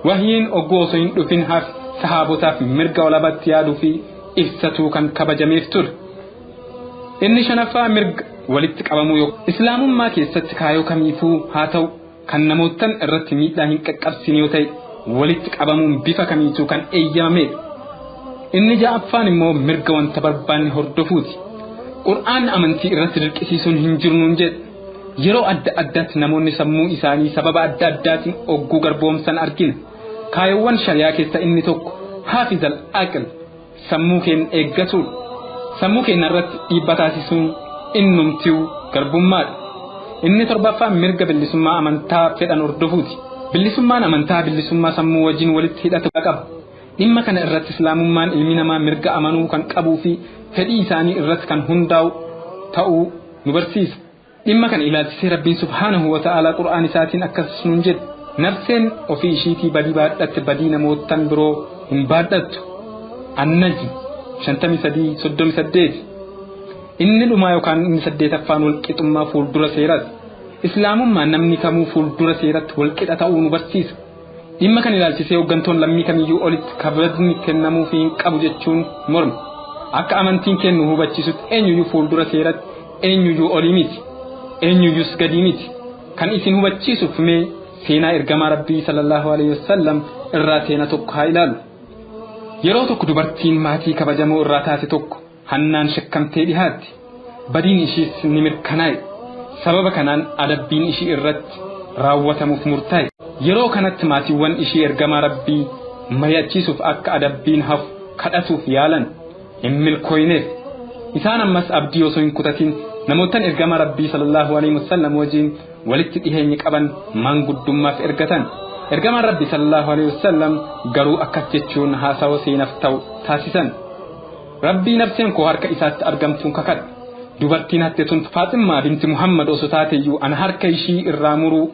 wahyiin oggoo osoo hin dhufin haaf sahaabotaaf mirga walabatti yaaduu fi ibsatuu kan kabajameef ture inni shanaffaa mirga walitti qabamuu yoo islaamummaa keessatti kaayoo kamiifuu haa ta'u kan namootan irratti miidhaa hin qaqqabsin yoo ta'e walitti qabamuun bifa kamiituu kan eeyyamameedha inni ja'affaan immoo mirga wanta barbaanne hordofuuti qur'aan amantii irratti dirqisiisuun hin jirnuun jedhe yeroo adda addaatti namoonni sammuu isaanii sababa adda addaatiin ogguu garboomsan argina kaayowwan shariyaa keessa inni tokko haafizal aql sammuu keenya eeggatuudha sammuu keenya irratti dhiibbaa taasisuun innumtiyu garbummaadha inni torbaffaan mirga bilisummaa amantaa fedhan hordofuuti bilisummaan amantaa bilisummaa sammuu wajjin walitti hidhata qaba dhimma kana irratti islaamummaan ilmi namaa mirga amanuu kan qabuu fi fedhii isaanii irratti kan hundaa'u ta'uu nu barsiisa dhimma kana ilaalchisee rabbiin subhaanahu wa ta'aalaa qur'aan isaatiin akkas nuun jedhe nafseen ofii ishiitii badii baadhatte badii namootan biroo hin baadhattu annajm 53:38 inni dhumaa yookaan inni saddeetaffaan walqixummaa fuuldura seeraati islaamummaan namni kamuu fuuldura seeratti walqixa ta'uu nu barsiisa dhimma kana ilaalchisee hooggantoon lammii kamiyyuu olitti kabajni kennamuu fi hin qabu jechuun morma akka amantiin kennu hubachiisutti eenyuyyuu fuuldura seeratti eenyuyyuu olii miti eenyuyyuus gadii miti kan isin hubachiisuuf mee seenaa ergamaa rabbii sallallahu alaihi wasallam irraa seenaa tokko haa ilaalu yeroo tokko dubartiin maatii kabajamoo irraa taate tokko hannaan shakkamtee dhihaatti badiin ishiis ni mirkanaa'e sababa kanaan adabbiin ishii irratti raawwatamuuf murtaa'e yeroo kanatti maatiiwwan ishii ergamaa rabbii mari'achiisuuf akka adabbiin hafu kadhatuuf yaalan hin milkooyneef isaan ammas abdii osoo hin kutatin namootan ergamaa rabbii sallallahu alaihi wasallam wajjin walitti dhiheenya qaban manguddummaaf ergatan ergamaan rabbii sallallahu alaihi wasallam garuu akkas jechuun haasawa seenaaf ta'u taasisan rabbii nafseen koo harka isaatti argamtuun kakadha dubartiin hatte tun Faaximaa binti Muhammad osoo taateyyuu an harka ishii irraa muruu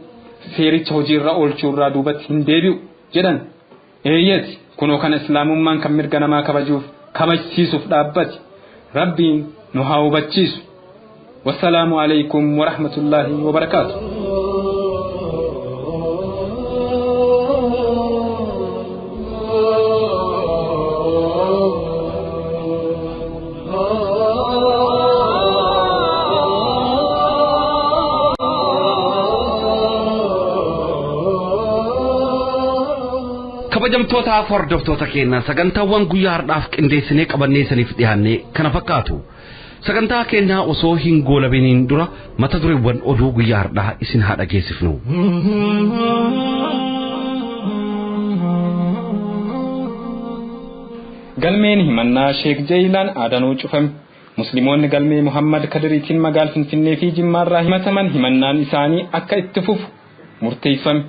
seericha hojiirra oolchuu irraa duubatti hin deebi'u jedhan eeyyati kunoo kana islaamummaan kan mirga namaa kabajuuf kabajsiisuuf dhaabbate rabbiin nu haa hubachiisu والسلام عليكم ورحمة الله وبركاته kabajamtoota hordoftoota keenya sagantaawwan guyyaa har'aaf qindeessinee qabannee isiniif dhiyaanne kana fakkaatu sagantaa keenya osoo hin goolabiniin dura mata dureewwan oduu guyyaa har'aa isin haa dhageessifnu. galmeen himannaa Sheek Jeeyilaan Aadanuu cufame musliimoonni galmee Muhammad Kadiriitiin magaal Finfinnee fi Jimmaarraa himataman himannaan isaanii akka itti fufu murteeffame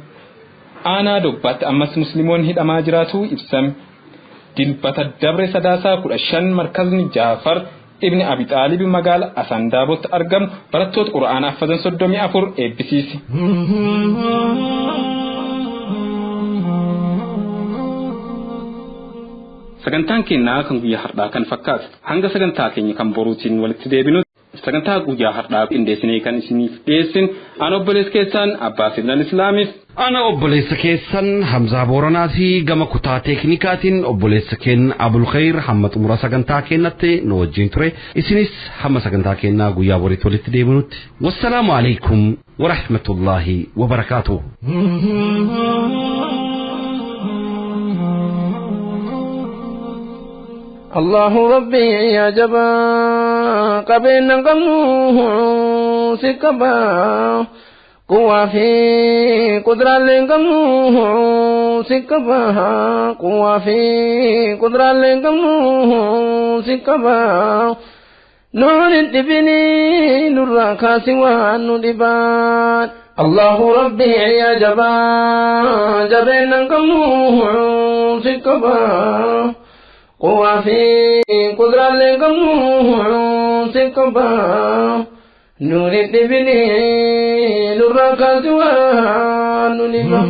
aanaa Dobbaatti ammas musliimoonni hidhamaa jiraatu ibsame dilbata dabre sadaasaa 15 markazni Jaafar ibn Abi Xaalib magaala Asandaabotti argamu barattoota Qur'aanaa afatan 34 eebbisiise. sagantaan keenya kan guyyaa har'aa kan fakkaatu hanga sagantaa keenya kan boruutiin walitti deebinu sagantaa guyyaa har'aa qindeessinee kan isiniif dhiyeessin ana obboleessa keessan Abbaa Sirnaan Islaamiif ana obboleessa keessan Hamzaa Booranaati gama kutaa teeknikaatiin obboleessa keenya Abul Khair hamma xumura sagantaa keenyatti nu wajjin ture isinis hamma sagantaa keenyaa guyyaa boriitti walitti deebinutti wassalaamu alaikum wa rahmatullahi wa barakaatuh. الله ربي يا جبا قبل قمه سكبا قوة في قدرة لقمه سكبا قوة في قدرة لقمه سكبا نور الدبني نور كاسوا ندبان الله ربي يا جبا جبل قمه سكبا قوة في قدرة لقمه سكبا نور الدبني نور كاسوا ندبان